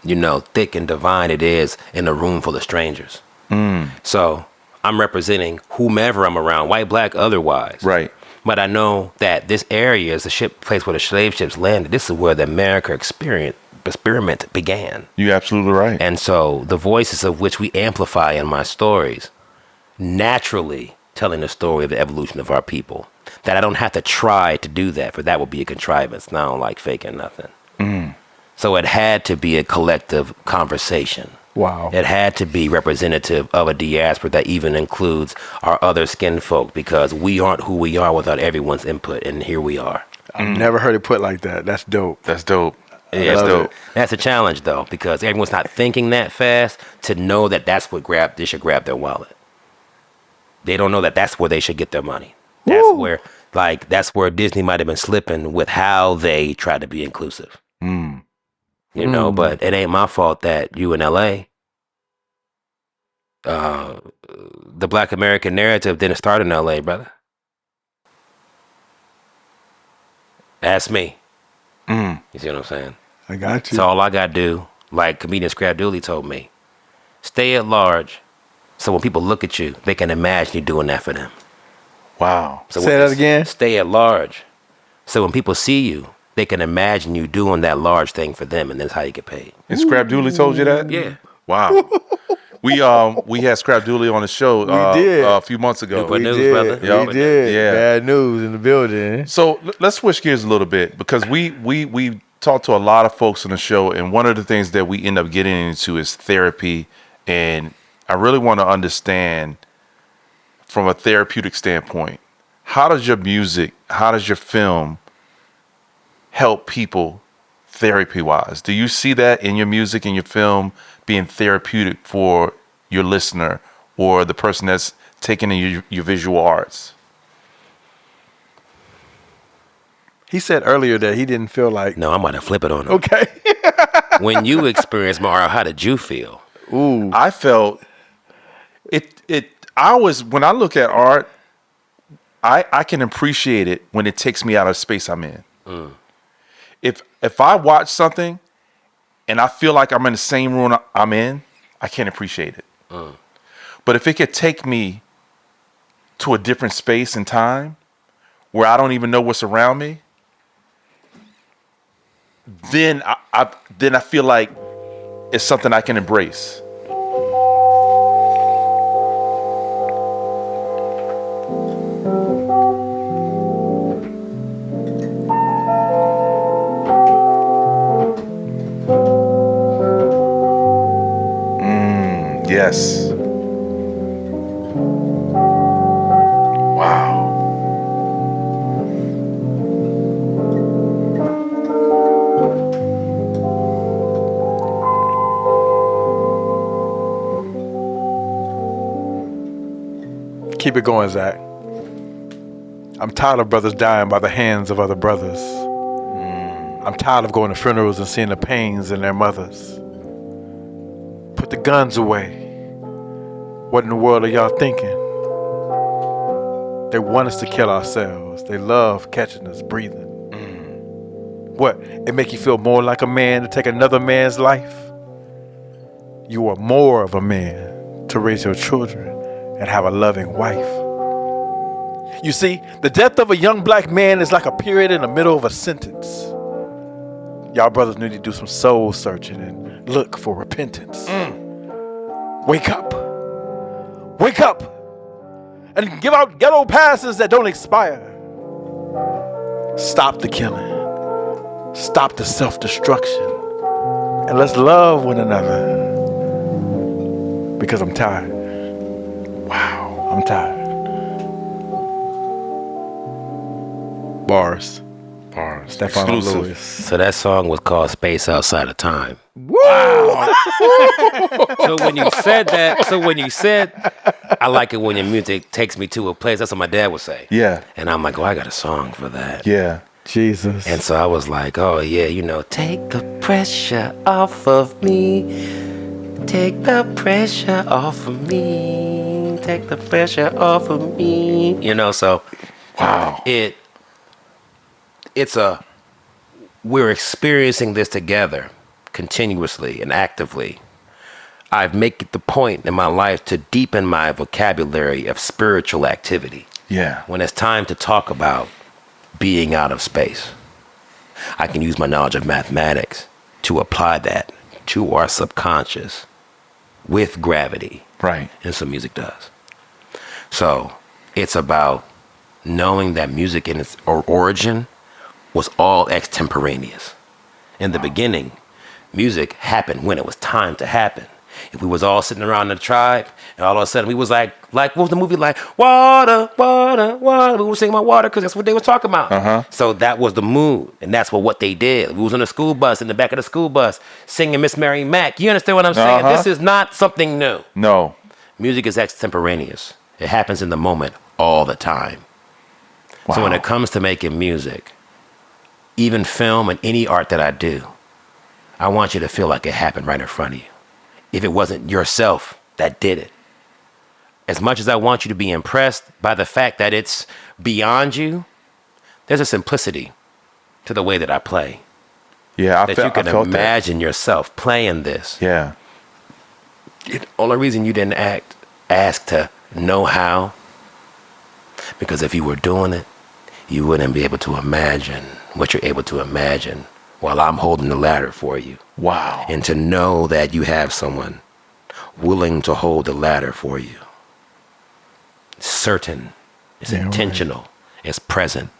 you know, thick and divine it is in a room full of strangers. So I'm representing whomever I'm around, white, black, otherwise. Right. But I know that this area is the place where the slave ships landed. This is where the America experiment began. You're absolutely right. And so the voices of which we amplify in my stories, naturally telling the story of the evolution of our people. That I don't have to try to do that, for that would be a contrivance. And I don't like faking nothing. So it had to be a collective conversation. Wow. It had to be representative of a diaspora that even includes our other skin folk, because we aren't who we are without everyone's input, and here we are. I've never heard it put like that. That's dope. That's dope. Yeah, That's dope. That's a challenge, though, because everyone's not thinking that fast to know that that's what they should grab their wallet. They don't know that that's where they should get their money. That's where Disney might have been slipping with how they try to be inclusive. You know, but it ain't my fault that you in LA, the Black American narrative didn't start in LA, brother. Ask me. You see what I'm saying? I got you. So all I got to do, like comedian Scrap Dooley told me, stay at large. So when people look at you, they can imagine you doing that for them. Wow. So Say that again. Stay at large. So when people see you, they can imagine you doing that large thing for them, and that's how you get paid. And Scrap Dooley told you that? Yeah. Wow. we had Scrap Dooley on the show did. a few months ago. Newport News, did. brother. We did. Yeah. Bad news in the building. So let's switch gears a little bit, because we talked to a lot of folks on the show, and one of the things that we end up getting into is therapy. And I really want to understand from a therapeutic standpoint, how does your music, how does your film help people therapy-wise? Do you see that in your music and your film being therapeutic for your listener or the person that's taking in your visual arts? He said earlier that he didn't feel like. No, I'm going to flip it on him. Okay. When you experienced Mario, how did you feel? Ooh. I felt when I look at art, I can appreciate it when it takes me out of the space I'm in. If I watch something and I feel like I'm in the same room I'm in, I can't appreciate it. But if it could take me to a different space and time where I don't even know what's around me, then I feel like it's something I can embrace. Yes. Wow. Keep it going, Zach. I'm tired of brothers dying by the hands of other brothers. I'm tired of going to funerals and seeing the pains in their mothers. Put the guns away. What in the world are y'all thinking? They want us to kill ourselves. They love catching us breathing. What? It make you feel more like a man to take another man's life? You are more of a man to raise your children and have a loving wife. You see, the death of a young black man is like a period in the middle of a sentence. Y'all brothers need to do some soul searching and look for repentance. Wake up. Wake up. And give out ghetto passes that don't expire. Stop the killing. Stop the self-destruction. And let's love one another. Because I'm tired. Wow, I'm tired. Bars. Stefano Exclusive. Lewis. So that song was called Space Outside of Time. Wow. So when you said, I like it when your music takes me to a place. That's what my dad would say. Yeah. And I'm like, oh, I got a song for that. Yeah. Jesus. And so I was like, oh yeah, take the pressure off of me. Take the pressure off of me. Take the pressure off of me. So Wow. we're experiencing this together continuously and actively. I've made it the point in my life to deepen my vocabulary of spiritual activity. Yeah. When it's time to talk about being out of space, I can use my knowledge of mathematics to apply that to our subconscious with gravity. Right. And so music does. So it's about knowing that music in its origin was all extemporaneous. In the beginning, music happened when it was time to happen. If we was all sitting around in the tribe, and all of a sudden we was like what was the movie like? Water, water, water. We were singing about water because that's what they were talking about. So that was the mood, and that's what they did. We was on the school bus, in the back of the school bus, singing Miss Mary Mack. You understand what I'm saying? This is not something new. No. Music is extemporaneous. It happens in the moment all the time. Wow. So when it comes to making music, even film and any art that I do, I want you to feel like it happened right in front of you. If it wasn't yourself that did it. As much as I want you to be impressed by the fact that it's beyond you, there's a simplicity to the way that I play. Yeah, I that felt, you can I felt imagine yourself playing this. Yeah. The only reason you didn't ask to know how, because if you were doing it, you wouldn't be able to imagine what you're able to imagine while I'm holding the ladder for you. Wow. And to know that you have someone willing to hold the ladder for you. It's certain. It's intentional. Right. It's present.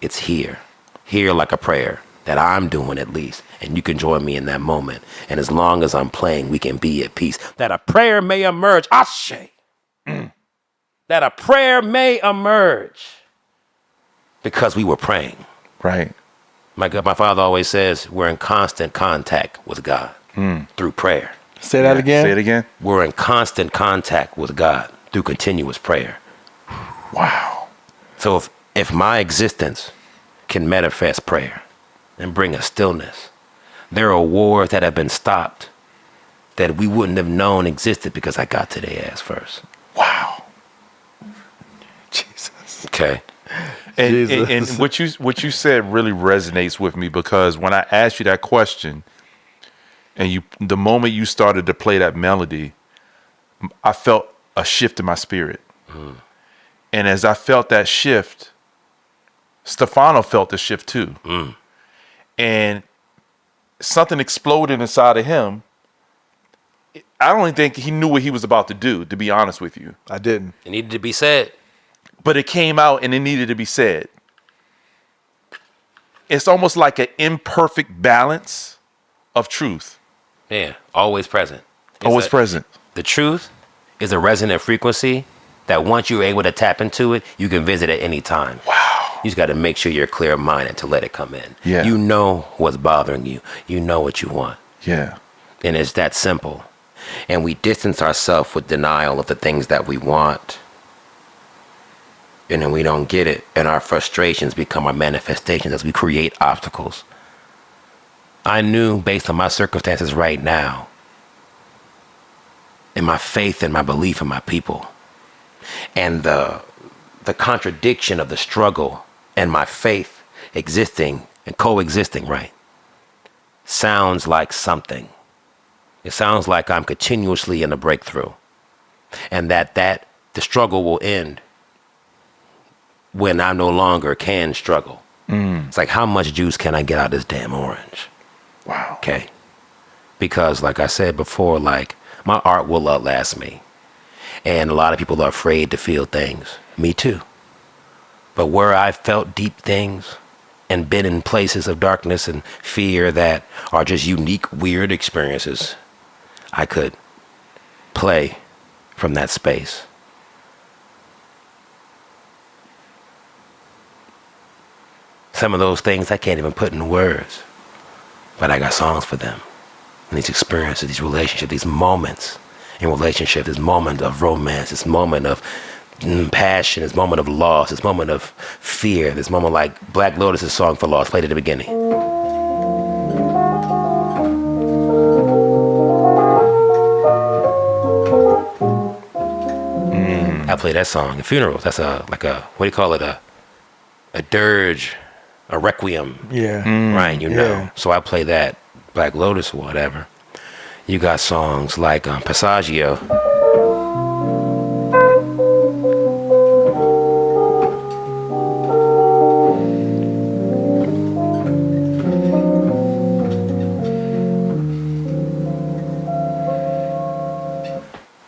It's here. Here like a prayer that I'm doing at least. And you can join me in that moment. And as long as I'm playing, we can be at peace. That a prayer may emerge. Ashe. That a prayer may emerge. Because we were praying. Right. My father always says we're in constant contact with God through prayer. Say that again. Say it again. We're in constant contact with God through continuous prayer. Wow. So if my existence can manifest prayer and bring a stillness, there are wars that have been stopped that we wouldn't have known existed because I got to their ass first. Wow. Jesus. Okay. And what you said really resonates with me, because when I asked you that question, and the moment you started to play that melody, I felt a shift in my spirit. And as I felt that shift, Stefano felt the shift too. And something exploded inside of him. I don't even think he knew what he was about to do, to be honest with you. I didn't. It needed to be said. But it came out and it needed to be said. It's almost like an imperfect balance of truth. Yeah, always present. Always present. The truth is a resonant frequency that once you're able to tap into it, you can visit at any time. Wow. You just got to make sure you're clear-minded to let it come in. Yeah. You know what's bothering you. You know what you want. Yeah. And it's that simple. And we distance ourselves with denial of the things that we want. And then we don't get it. And our frustrations become our manifestations as we create obstacles. I knew based on my circumstances right now, and my faith and my belief in my people, and the contradiction of the struggle and my faith existing and coexisting, right, sounds like something. It sounds like I'm continuously in a breakthrough, and that the struggle will end when I no longer can struggle. It's like, how much juice can I get out of this damn orange? Wow. Okay. Because like I said before, like, my art will outlast me. And a lot of people are afraid to feel things. Me too. But where I felt deep things and been in places of darkness and fear that are just unique, weird experiences, I could play from that space. Some of those things I can't even put in words, but I got songs for them. And these experiences, these relationships, these moments in relationship, this moment of romance, this moment of passion, this moment of loss, this moment of fear, this moment like Black Lotus' Song for Lost played at the beginning. I play that song at funerals. That's what do you call it? A dirge, a requiem. Yeah. Right, you know. So I play that, Black Lotus or whatever. You got songs like Passaggio.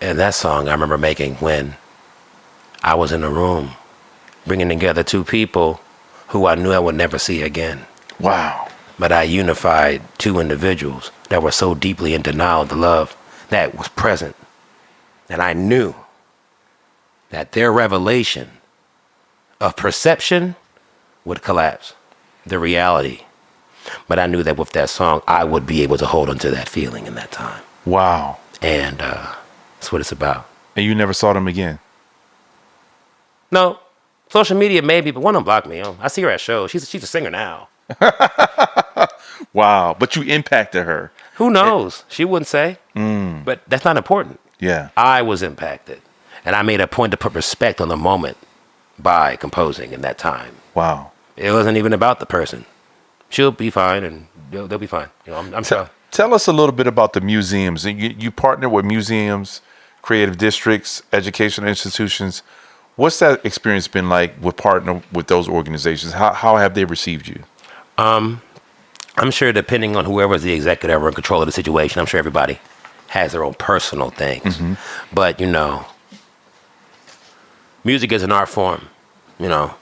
And that song I remember making when I was in a room bringing together two people who I knew I would never see again. Wow. But I unified two individuals that were so deeply in denial of the love that was present. And I knew that their revelation of perception would collapse, the reality. But I knew that with that song, I would be able to hold on to that feeling in that time. Wow. And that's what it's about. And you never saw them again? No. Social media maybe, but one of them blocked me. I see her at shows. She's a singer now. Wow. But you impacted her. Who knows? She wouldn't say. But that's not important. Yeah. I was impacted. And I made a point to put respect on the moment by composing in that time. Wow. It wasn't even about the person. She'll be fine and they'll be fine. You know, I'm sure. Tell us a little bit about the museums. You partner with museums, creative districts, educational institutions. What's that experience been like with partner with those organizations? How have they received you? I'm sure depending on whoever's the executive or in control of the situation, I'm sure everybody has their own personal things. But, you know, music is an art form, you know,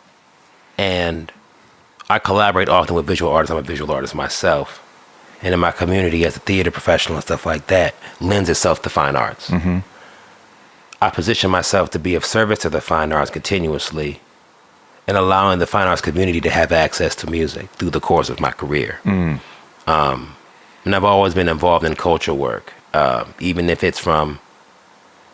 and I collaborate often with visual artists. I'm a visual artist myself. And in my community as a theater professional and stuff like that, lends itself to fine arts. I position myself to be of service to the fine arts continuously and allowing the fine arts community to have access to music through the course of my career. And I've always been involved in culture work, even if it's from,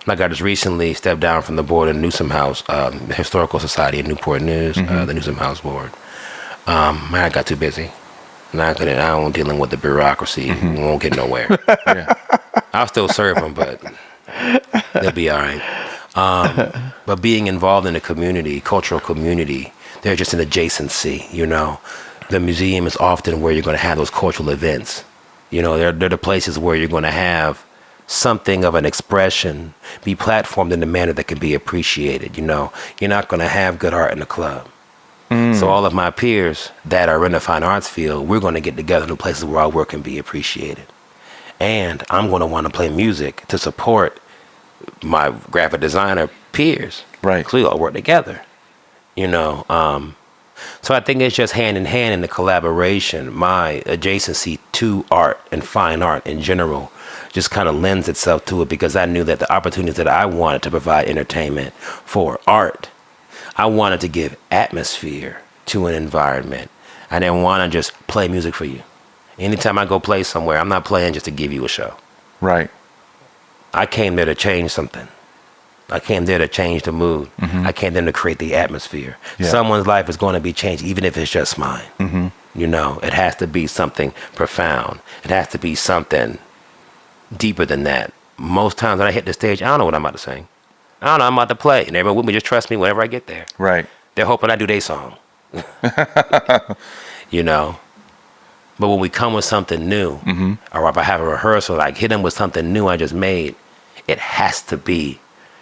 like I just recently stepped down from the board of Newsom House, the Historical Society in Newport News, the Newsom House board. I got too busy. I don't dealing with the bureaucracy. We won't get nowhere. I'll still serve them, but they'll be all right. But being involved in the community, cultural community, they're just an adjacency, you know. The museum is often where you're going to have those cultural events. You know, they're the places where you're going to have something of an expression be platformed in a manner that can be appreciated, you know. You're not going to have good art in a club. So all of my peers that are in the fine arts field, we're going to get together in places where our work can be appreciated. And I'm going to want to play music to support my graphic designer peers. Right. So we all work together, you know. So I think it's just hand in hand in the collaboration. My adjacency to art and fine art in general just kind of lends itself to it because I knew that the opportunities that I wanted to provide entertainment for art, I wanted to give atmosphere to an environment. I didn't want to just play music for you. Anytime I go play somewhere, I'm not playing just to give you a show. Right. I came there to change something. I came there to change the mood. I came there to create the atmosphere. Yeah. Someone's life is going to be changed, even if it's just mine. You know, it has to be something profound. It has to be something deeper than that. Most times when I hit the stage, I don't know what I'm about to sing. I don't know, I'm about to play. And everyone with me just trust me whenever I get there. Right. They're hoping I do their song. You know? But when we come with something new, or if I have a rehearsal, like hit them with something new I just made, it has to be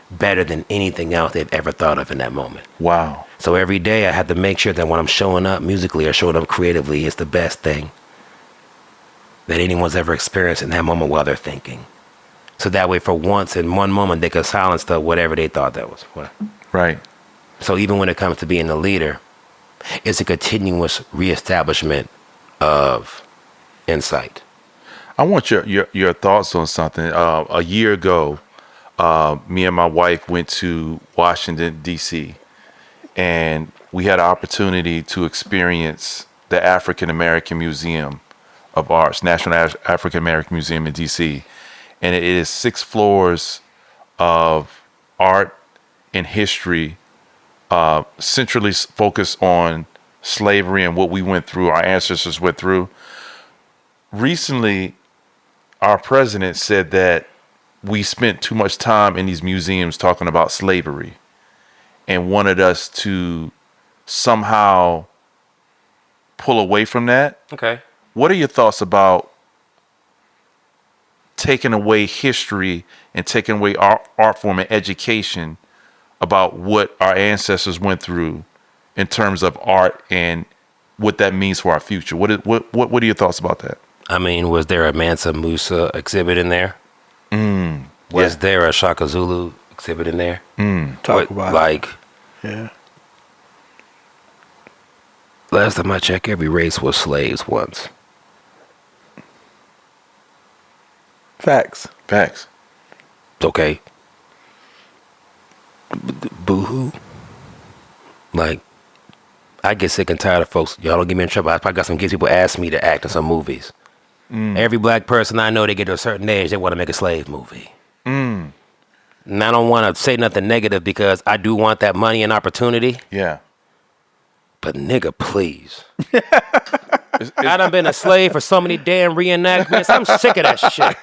better than anything else they've ever thought of in that moment. Wow. So every day I have to make sure that when I'm showing up musically or showing up creatively, it's the best thing that anyone's ever experienced in that moment while they're thinking. So that way, for once, in one moment, they could silence the whatever they thought that was. Right. So even when it comes to being a leader, it's a continuous reestablishment of insight. I want your thoughts on something. A year ago, me and my wife went to Washington, D.C., and we had an opportunity to experience the African American Museum of Arts, National African American Museum in D.C., and it is 6 floors of art in history centrally focus on slavery and what we went through, our ancestors went through. Recently, our president said that we spent too much time in these museums talking about slavery and wanted us to somehow pull away from that. Okay. What are your thoughts about taking away history and taking away art form and education about what our ancestors went through in terms of art and what that means for our future? What are your thoughts about that? I mean, was there a Mansa Musa exhibit in there? Was there a Shaka Zulu exhibit in there? Talk about like, yeah. last time I checked, every race was slaves once. Facts. Okay. Boo-hoo. Like, I get sick and tired of folks. Y'all don't get me in trouble. I probably got some kids people ask me to act in some movies. Every black person I know, they get to a certain age, they want to make a slave movie. And I don't want to say nothing negative because I do want that money and opportunity. Yeah. But nigga, please. I done been a slave for so many damn reenactments. I'm sick of that shit.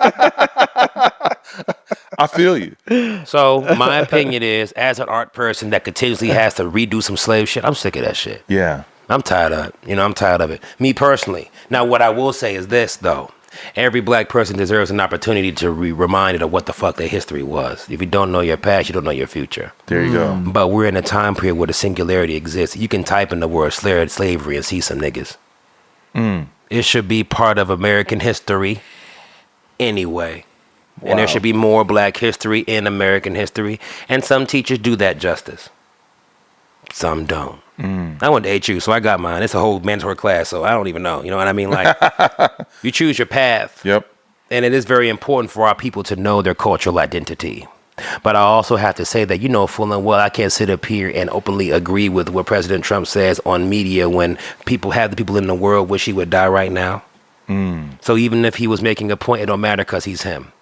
I feel you. So my opinion is, as an art person that continuously has to redo some slave shit, I'm sick of that shit. Yeah. I'm tired of it. I'm tired of it. Me personally. Now, what I will say is this, though. Every black person deserves an opportunity to be reminded of what the fuck their history was. If you don't know your past, you don't know your future. There you go. But we're in a time period where the singularity exists. You can type in the word slavery and see some niggas. It should be part of American history anyway. Wow. And there should be more black history in American history. And some teachers do that justice. Some don't. I went to HU, so I got mine. It's a whole mandatory class, so I don't even know. You know what I mean? Like, you choose your path. Yep. And it is very important for our people to know their cultural identity. But I also have to say that, full and well, I can't sit up here and openly agree with what President Trump says on media when half the people in the world wish he would die right now. So even if he was making a point, it don't matter because he's him.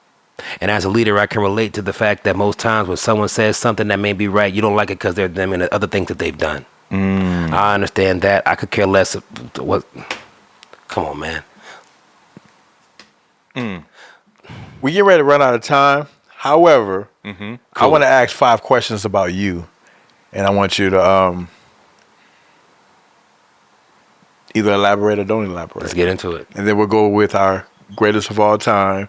And as a leader, I can relate to the fact that most times when someone says something that may be right, you don't like it because they're them and the other things that they've done. I understand that. I could care less. What? Come on, man. We get ready to run out of time. However, I want to ask 5 questions about you, and I want you to either elaborate or don't elaborate. Let's get into it. And then we'll go with our greatest of all time.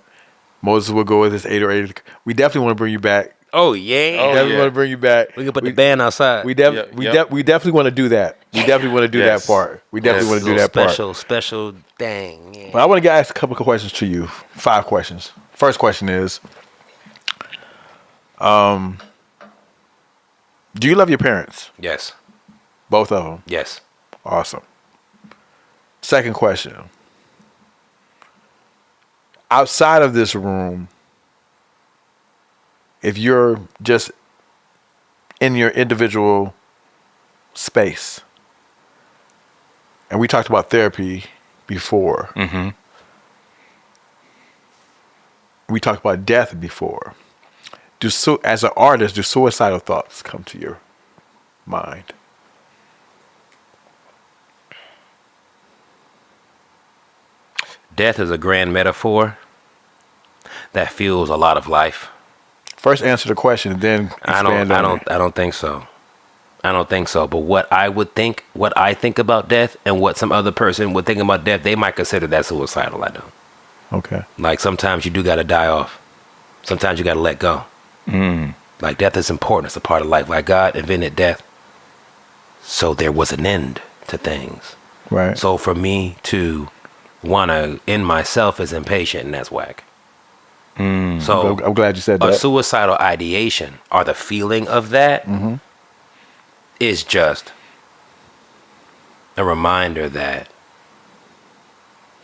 Moses will go with his 8 or 8. We definitely want to bring you back. Oh yeah. We definitely want to bring you back. We can put the band outside. We definitely want to do that. We definitely want to do that part. We definitely want to do that part. Special thing. Yeah. But I want to ask a couple of questions to you. 5 questions. First question is, do you love your parents? Yes. Both of them? Yes. Awesome. Second question. Outside of this room, if you're just in your individual space, and we talked about therapy before, we talked about death before. As an artist, do suicidal thoughts come to your mind? Death is a grand metaphor that fuels a lot of life. First answer the question, then expand on it. I don't think so. I don't think so. But what I think about death and what some other person would think about death, they might consider that suicidal. I don't. Okay. Like sometimes you do got to die off. Sometimes you got to let go. Like death is important. It's a part of life. Like God invented death, so there was an end to things. Right. So for me to want to end myself is impatient, and that's whack. So I'm glad you said that. A suicidal ideation or the feeling of that is just a reminder that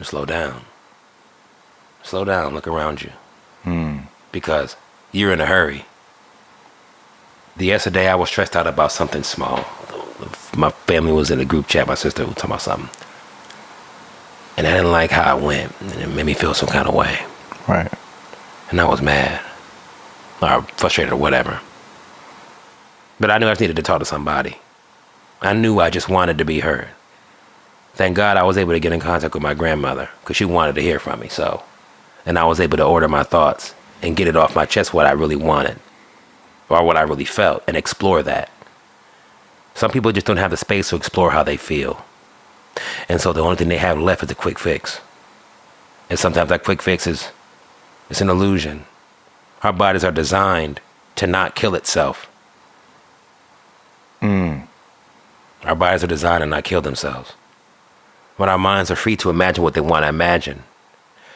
slow down. Slow down. Look around you. Because you're in a hurry. Yesterday I was stressed out about something small. My family was in a group chat. My sister was talking about something. And I didn't like how it went. And it made me feel some kind of way. Right. And I was mad. Or frustrated or whatever. But I knew I needed to talk to somebody. I knew I just wanted to be heard. Thank God I was able to get in contact with my grandmother because she wanted to hear from me. So, and I was able to order my thoughts and get it off my chest what I really wanted or what I really felt and explore that. Some people just don't have the space to explore how they feel. And so the only thing they have left is a quick fix. And sometimes that quick fix is it's an illusion. Our bodies are designed to not kill itself. Our bodies are designed to not kill themselves. When our minds are free to imagine what they want to imagine.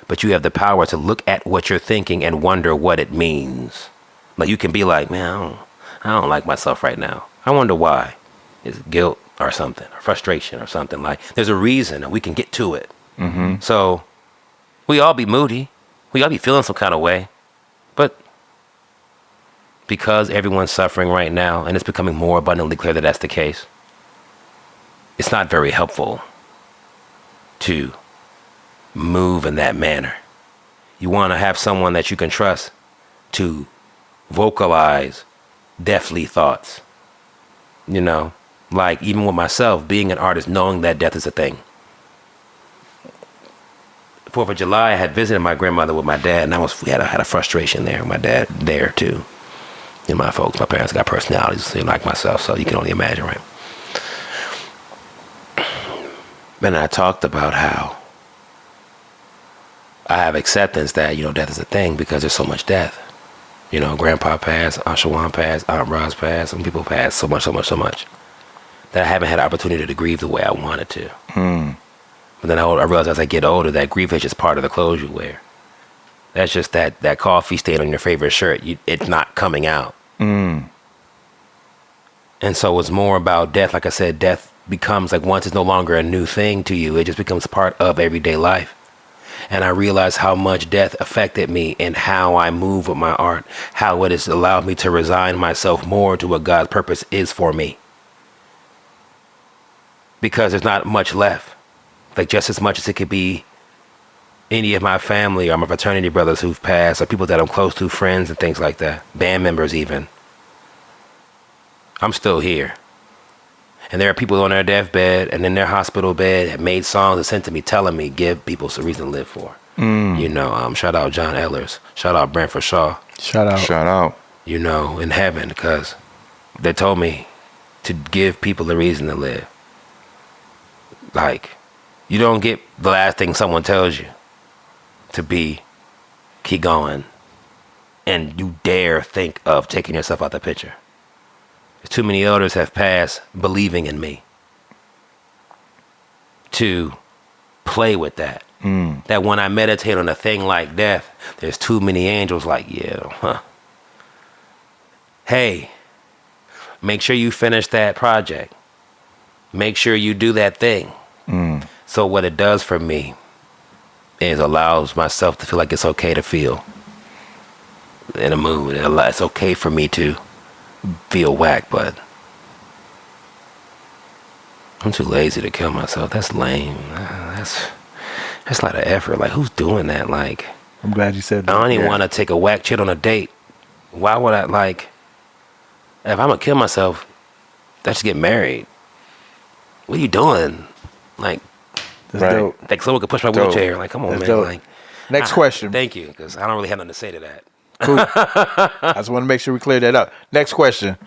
But you have the power to look at what you're thinking and wonder what it means. Like you can be like, man, I don't like myself right now. I wonder why. Is it guilt or something, or frustration or something? Like there's a reason and we can get to it. So we all be moody. We all be feeling some kind of way. But because everyone's suffering right now, and it's becoming more abundantly clear that that's the case, it's not very helpful to move in that manner. You want to have someone that you can trust to vocalize deathly thoughts. You know, like even with myself, being an artist, knowing that death is a thing. 4th of July, I had visited my grandmother with my dad, and we had a frustration there. My dad there too. You know, my parents got personalities, like myself, so you can only imagine, right? And I talked about how I have acceptance that, death is a thing because there's so much death. Grandpa passed, Aunt Shawan passed, Aunt Roz passed, some people passed, so much, that I haven't had the opportunity to grieve the way I wanted to. But then I realized as I get older that grief is just part of the clothes you wear. That's just that coffee stain on your favorite shirt. It's not coming out. And so it's more about death. Like I said, death becomes like once it's no longer a new thing to you, it just becomes part of everyday life. And I realized how much death affected me and how I move with my art, how it has allowed me to resign myself more to what God's purpose is for me. Because there's not much left. Like just as much as it could be any of my family or my fraternity brothers who've passed or people that I'm close to, friends and things like that, band members even. I'm still here. And there are people on their deathbed and in their hospital bed have made songs and sent to me telling me, give people a reason to live for. Shout out John Ellers. Shout out Branford Shaw. Shout out. In heaven, because they told me to give people a reason to live. Like, you don't get the last thing someone tells you to be, keep going. And you dare think of taking yourself out the picture. Too many elders have passed believing in me to play with that. That when I meditate on a thing like death, there's too many angels like, hey, make sure you finish that project. Make sure you do that thing. So what it does for me is allows myself to feel like it's okay to feel in a mood. It's okay for me to feel whack, but I'm too lazy to kill myself. That's lame. That's a lot of effort. Like, who's doing that? Like, I'm glad you said that. I don't even want to take a whack chick on a date. Why would I, like, if I'm gonna kill myself, let's just get married. What are you doing? Like, That's dope. like someone could push my wheelchair. Like, come on, That's man. dope. Like, Next question. Thank you, because I don't really have nothing to say to that. Cool. I just want to make sure we clear that up. Next question.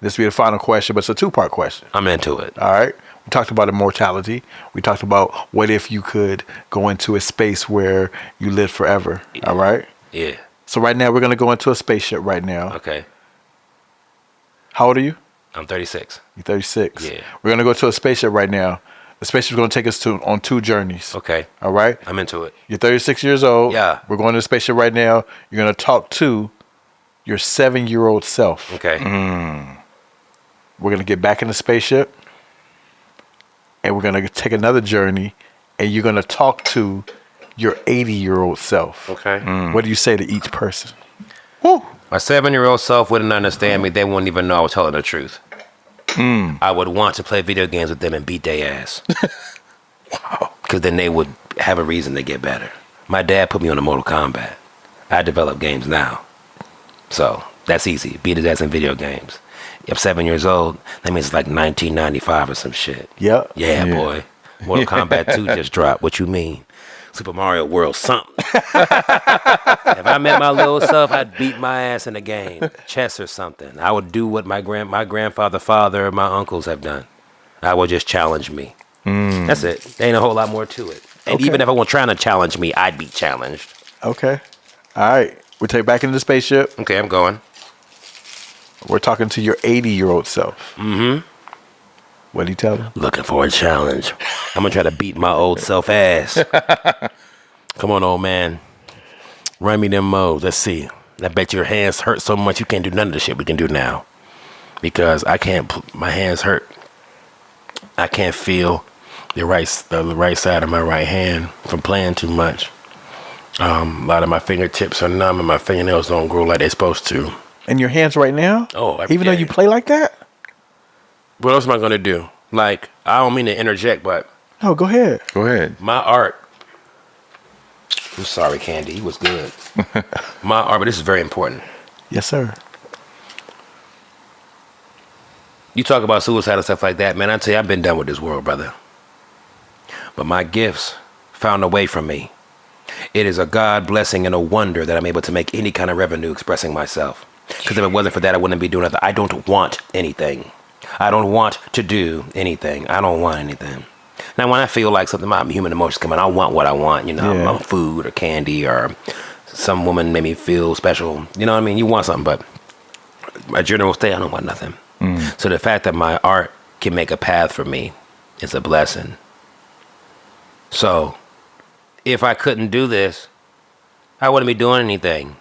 This will be the final question, but it's a two-part question. I'm into it. All right. We talked about immortality. We talked about what if you could go into a space where you live forever. Yeah. All right. Yeah. So right now we're going to go into a spaceship right now. Okay. How old are you? I'm 36. You're 36. Yeah. We're going to go to a spaceship right now. The spaceship's going to take us on 2 journeys. Okay. All right. I'm into it. You're 36 years old. Yeah. We're going to the spaceship right now. You're going to talk to your 7-year-old self. Okay. We're going to get back in the spaceship. And we're going to take another journey. And you're going to talk to your 80-year-old self. Okay. What do you say to each person? My 7-year-old self wouldn't understand me. They wouldn't even know I was telling the truth. I would want to play video games with them and beat their ass. Wow. Because then they would have a reason to get better. My dad put me on the Mortal Kombat. I develop games now. So that's easy. Beat his ass in video games. I'm 7 years old. That means it's like 1995 or some shit. Yep. Yeah, boy. Mortal Kombat 2 just dropped. What you mean? Super Mario World something. If I met my little self, I'd beat my ass in a game, chess or something. I would do what my grandfather, father, my uncles have done. I would just challenge me. That's it. There ain't a whole lot more to it. And even if I was trying to challenge me, I'd be challenged. Okay. All right. We'll take back into the spaceship. Okay, I'm going. We're talking to your 80-year-old self. Mm-hmm. What did he tell him? Looking for a challenge. I'm going to try to beat my old self ass. Come on, old man. Run me them moves. Let's see. I bet your hands hurt so much you can't do none of the shit we can do now. Because I can't, my hands hurt. I can't feel the right side of my right hand from playing too much. A lot of my fingertips are numb and my fingernails don't grow like they're supposed to. And your hands right now? Oh, even though you play like that? What else am I going to do? Like, I don't mean to interject, but... No, go ahead. Go ahead. My art... I'm sorry, Candy. He was good. My art, but this is very important. Yes, sir. You talk about suicide and stuff like that, man. I tell you, I've been done with this world, brother. But my gifts found a way from me. It is a God blessing and a wonder that I'm able to make any kind of revenue expressing myself. Because if it wasn't for that, I wouldn't be doing nothing. I don't want anything. I don't want to do anything. I don't want anything. Now, when I feel like something, my human emotions come in, I want what I want, you know, Yeah. food or candy or some woman made me feel special. You know what I mean? You want something, but my general state, I don't want nothing. So the fact that my art can make a path for me is a blessing. So if I couldn't do this, I wouldn't be doing anything.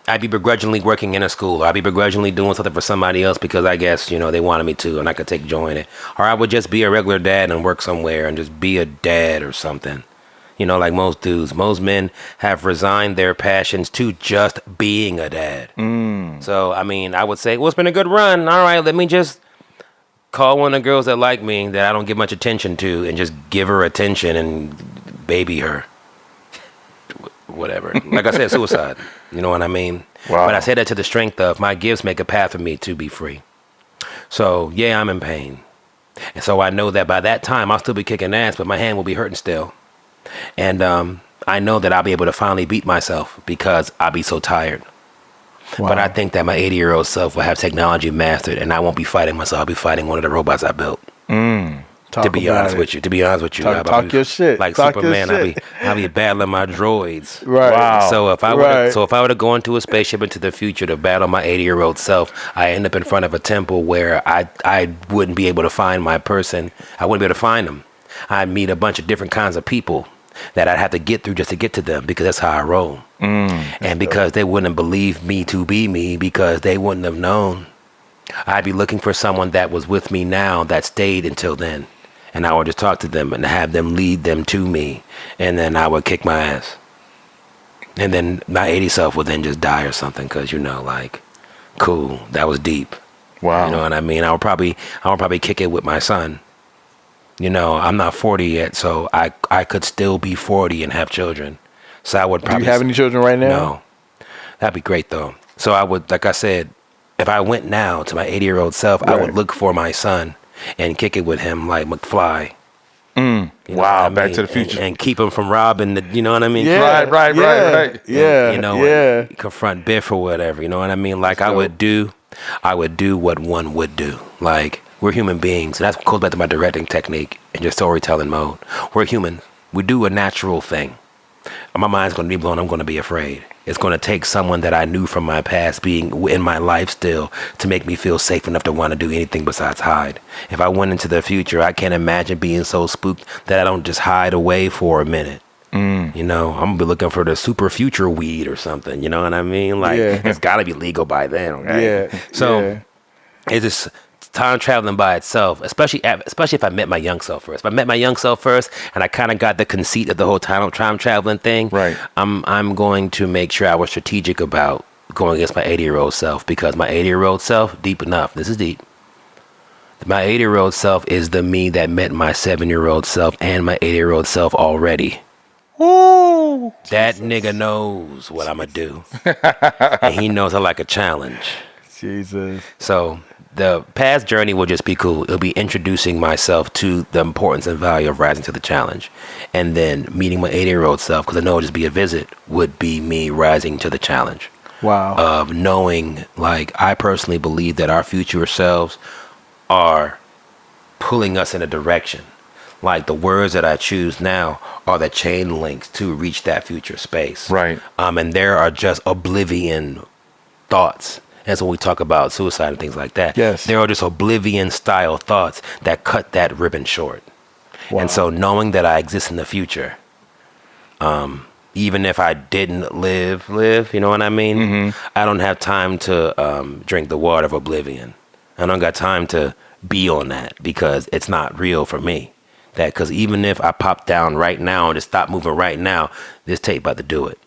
I'd be begrudgingly working in a school. I'd be begrudgingly doing something for somebody else because I guess, you know, they wanted me to and I could take joy in it. Or I would just be a regular dad and work somewhere and just be a dad or something. You know, like most dudes. Most men have resigned their passions to just being a dad. So, I mean, I would say, well, it's been a good run. All right, let me just call one of the girls that like me that I don't give much attention to and just give her attention and baby her. Whatever. Like I said, suicide. You know what I mean? Wow. But I say that to the strength of my gifts make a path for me to be free. So, yeah, I'm in pain. And so I know that by that time, I'll still be kicking ass, but my hand will be hurting still. And I know that I'll be able to finally beat myself because I'll be so tired. Wow. But I think that my 80-year-old self will have technology mastered, and I won't be fighting myself. I'll be fighting one of the robots I built. To be honest with you, talk your shit. Like Talk Superman, your shit. I'll be battling my droids. Right. Wow. So if I were to go into a spaceship into the future to battle my 80-year-old self, I end up in front of a temple where I wouldn't be able to find my person. I wouldn't be able to find them. I'd meet a bunch of different kinds of people that I'd have to get through just to get to them because that's how I roll. And because they wouldn't believe me to be me because they wouldn't have known. I'd be looking for someone that was with me now that stayed until then. And I would just talk to them and have them lead them to me. And then I would kick my ass. And then my 80 self would then just die or something because, you know, like, cool, that was deep. Wow. You know what I mean? I would probably kick it with my son. You know, I'm not 40 yet, so I could still be 40 and have children. So I would probably... Do you have any children right now? No. That'd be great, though. So I would, like I said, if I went now to my 80-year-old self, I would look for my son and kick it with him like McFly. You know Wow, what I Back mean? to the Future. And keep him from robbing the, you know what I mean? Yeah, Right. Yeah, You know, and confront Biff or whatever, you know what I mean? Like I would do what one would do. Like, we're human beings, and that goes back to my directing technique and your storytelling mode. We're human. We do a natural thing. My mind's going to be blown. I'm going to be afraid. It's going to take someone that I knew from my past being in my life still to make me feel safe enough to want to do anything besides hide. If I went into the future, I can't imagine being so spooked that I don't just hide away for a minute. You know, I'm going to be looking for the super future weed or something. You know what I mean? Like, it's got to be legal by then, right? So it's just time traveling by itself, especially if I met my young self first. If I met my young self first and I kind of got the conceit of the whole time traveling thing, right? I'm going to make sure I was strategic about going against my 80-year-old self because my 80-year-old self, deep enough, this is deep. My 80-year-old self is the me that met my 7-year-old self and my 80-year-old self already. Ooh, that nigga knows what I'ma do, and he knows I like a challenge. Jesus. So the past journey will just be cool. It'll be introducing myself to the importance and value of rising to the challenge. And then meeting my 80-year-old self, because I know it'll just be a visit, would be me rising to the challenge. Wow. Of knowing, like, I personally believe that our future selves are pulling us in a direction. Like, the words that I choose now are the chain links to reach that future space. Right. And there are just oblivion thoughts. That's when we talk about suicide and things like that. Yes. There are just oblivion style thoughts that cut that ribbon short. Wow. And so knowing that I exist in the future, even if I didn't live, you know what I mean? Mm-hmm. I don't have time to drink the water of oblivion. I don't got time to be on that because it's not real for me. Because even if I pop down right now and just stop moving right now, this tape about to do it.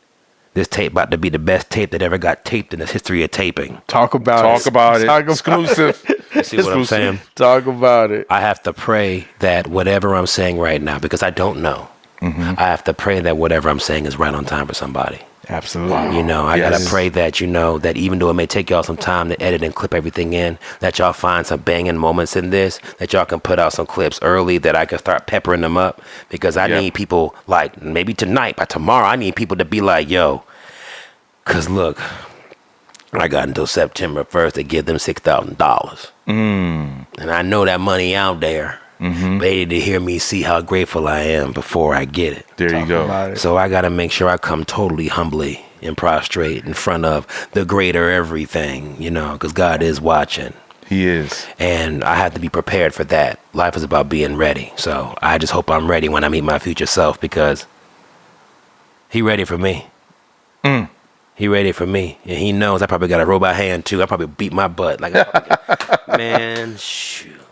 This tape about to be the best tape that ever got taped in the history of taping. Talk about it. Exclusive. You see what I'm saying? Talk about it. I have to pray that whatever I'm saying right now, because I don't know, I have to pray that whatever I'm saying is right on time for somebody. Absolutely. You know, I gotta pray that, you know, that even though it may take y'all some time to edit and clip everything in, that y'all find some banging moments in this, that y'all can put out some clips early, that I can start peppering them up, because I need people, like, maybe tonight, by tomorrow, I need people to be like, yo, because look, I got until September 1st to give them $6,000. And I know that money out there. They need to hear me see how grateful I am before I get it. There you go. So I got to make sure I come totally humbly and prostrate in front of the greater everything, you know, because God is watching. He is. And I have to be prepared for that. Life is about being ready. So I just hope I'm ready when I meet my future self, because he ready for me. He ready for me. And he knows I probably got a robot hand too. I probably beat my butt. Like, man, shoot.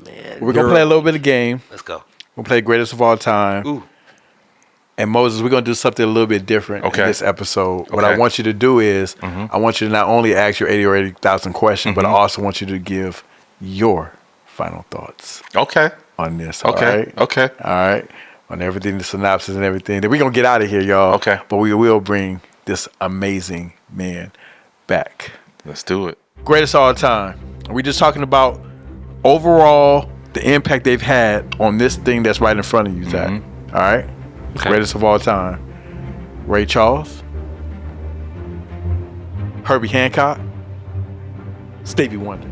Man, We're going to play a little bit of game. Let's go. We'll play Greatest of All Time. Ooh. And Moses, we're going to do something a little bit different in this episode. What I want you to do is, I want you to not only ask your 80 or 80,000 questions, but I also want you to give your final thoughts. Okay. On this. Okay. All right? Okay. All right. On everything, the synopsis and everything. Then we're going to get out of here, y'all. Okay. But we will bring this amazing man back. Let's do it. Greatest of all time. We're just talking about overall the impact they've had on this thing that's right in front of you, Zach. All right? Okay. Greatest of all time. Ray Charles, Herbie Hancock, Stevie Wonder.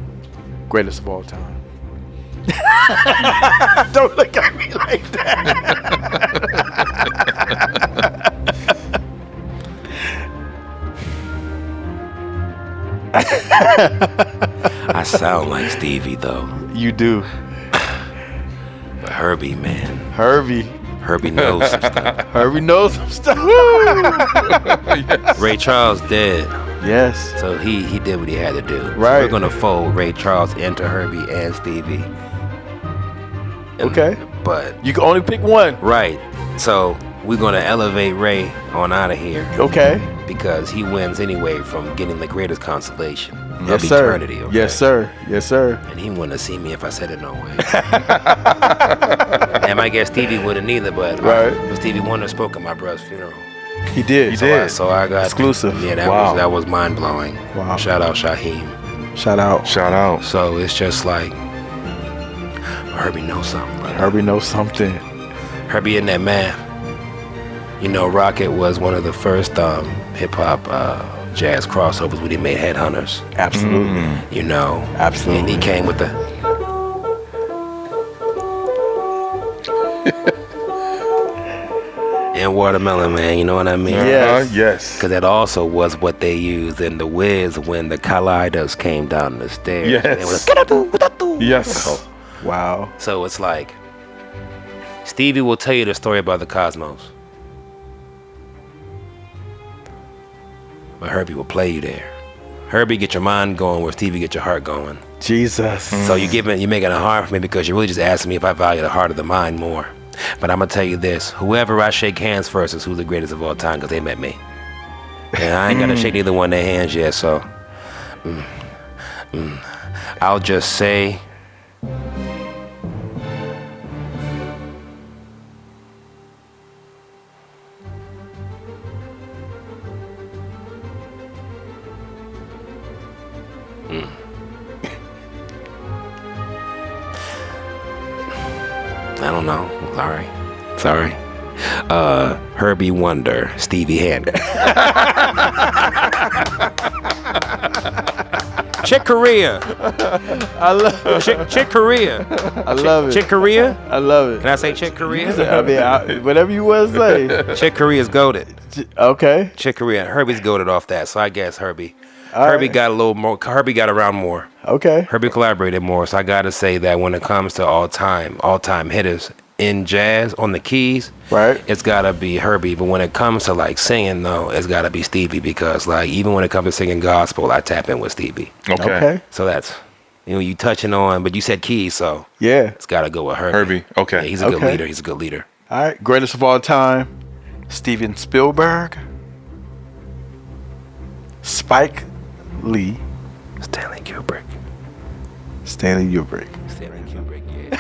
Greatest of all time. Don't look at me like that. I sound like Stevie, though. You do. But Herbie, man. Herbie knows some stuff. Herbie knows some stuff. Ray Charles dead. Yes. So he did what he had to do. Right. So we're going to fold Ray Charles into Herbie and Stevie. Okay. But You can only pick one. right. So we're going to elevate Ray on out of here, Okay. because he wins anyway from getting the greatest consolation Yes, of sir. eternity. Okay? Yes, sir. Yes, sir. And he wouldn't have seen me if I said it no way. And I guess Stevie wouldn't either, but Right. Stevie Wonder spoke at my brother's funeral. He did. So I got Exclusive. Yeah, Wow. that was mind blowing. Wow. Shout out Shaheem. Shout out. Shout out. So it's just like Herbie knows something, brother. Herbie knows something. Herbie in that math. You know, Rocket was one of the first hip hop jazz crossovers when he made Headhunters. Absolutely. You know, Absolutely. And he came with the. And Watermelon Man, you know what I mean? Yes. Yes. Because that also was what they used in The Wiz when the Kaleidos came down the stairs. Yes. And it was, "Skidadoo, Yes. so, Wow. so it's like, Stevie will tell you the story about the cosmos. But Herbie will play you there. Herbie get your mind going where Stevie get your heart going. Jesus. So you're making it hard for me because you're really just asking me if I value the heart of the mind more. But I'm going to tell you this. Whoever I shake hands first is who's the greatest of all time, because they met me. And I ain't got to shake neither one of their hands yet, so. I'll just say. I don't know. Sorry. Herbie Wonder, Stevie Hancock. Chick Corea. I love Chick Corea. I love it. Chick Corea? I love it. Can I say Chick Corea? I mean, whatever you want to say. Chick Corea's goated. Okay. Chick Corea. Herbie's goated off that, so I guess Herbie. All Herbie right. got a little more. Herbie got around more. Okay. Herbie collaborated more, so I got to say that when it comes to all-time hitters in jazz on the keys, Right. it's got to be Herbie. But when it comes to like singing, though, it's got to be Stevie, because like even when it comes to singing gospel, I tap in with Stevie. Okay. So that's, you touching on, but you said keys, so Yeah. it's got to go with Herbie. Herbie. Okay. Yeah, he's a good Okay. leader. He's a good leader. All right. Greatest of all time, Steven Spielberg, Spike Lee, Stanley Kubrick. Stanley Kubrick. Stanley Kubrick, yeah.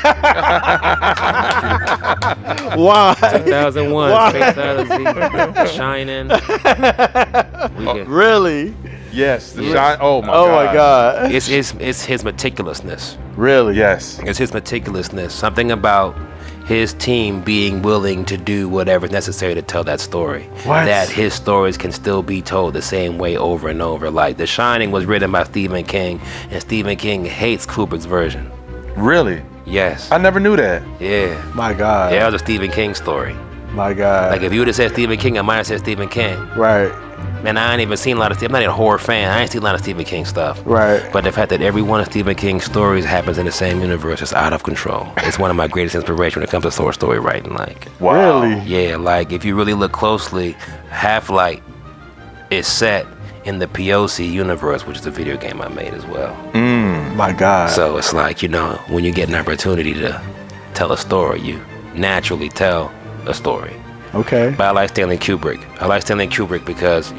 Why? 2001, Why? Space Odyssey, Shining. We can- Really? Yes. The shine. Oh my Oh God. my God. It's his meticulousness. Really? Yes. It's his meticulousness. Something about his team being willing to do whatever's necessary to tell that story. What? That his stories can still be told the same way over and over. Like The Shining was written by Stephen King, and Stephen King hates Kubrick's version. Really? Yes. I never knew that. Yeah. My God. Yeah, it was a Stephen King story. My God. Like if you would have said Stephen King, I might have said Stephen King. Right. Man, I ain't even seen a lot of. I'm not even a horror fan. I ain't seen a lot of Stephen King stuff. Right. But the fact that every one of Stephen King's stories happens in the same universe is out of control. It's one of my greatest inspirations when it comes to short story writing. Like, Wow. Really? yeah, like if you really look closely, Halflight is set in the POC universe, which is a video game I made as well. My God. So it's like, when you get an opportunity to tell a story, you naturally tell a story. Okay. But I like Stanley Kubrick. I like Stanley Kubrick because,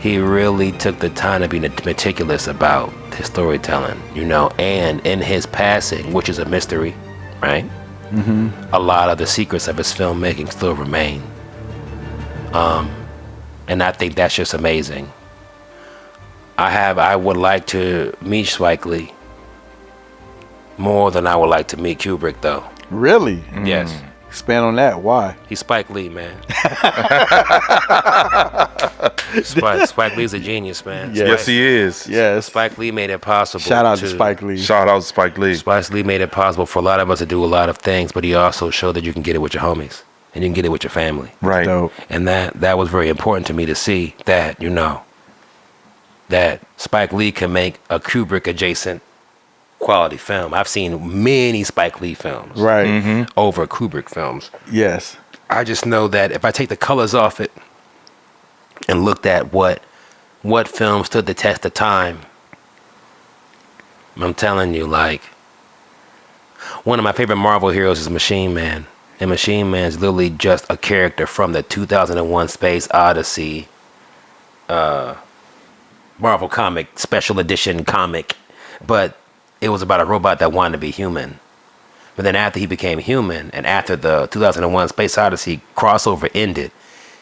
he really took the time to be meticulous about his storytelling, and in his passing, which is a mystery, right? Mm-hmm. A lot of the secrets of his filmmaking still remain. And I think that's just amazing. I would like to meet Spike Lee more than I would like to meet Kubrick, though. Really? Yes. Expand on that. Why? He's Spike Lee, man. Spike Lee's a genius, man. Yes. Yes, he is. Yes. Spike Lee made it possible. Shout out to Spike Lee. Shout out to Spike Lee. Spike Lee made it possible for a lot of us to do a lot of things, but he also showed that you can get it with your homies and you can get it with your family. Right. Dope. And that was very important to me to see that, that Spike Lee can make a Kubrick adjacent quality film. I've seen many Spike Lee films Right. over Kubrick films. Yes. I just know that if I take the colors off it and looked at what film stood the test of time, I'm telling you, like, one of my favorite Marvel heroes is Machine Man. And Machine Man is literally just a character from the 2001 Space Odyssey Marvel comic, special edition comic. But it was about a robot that wanted to be human. But then after he became human, and after the 2001 Space Odyssey crossover ended,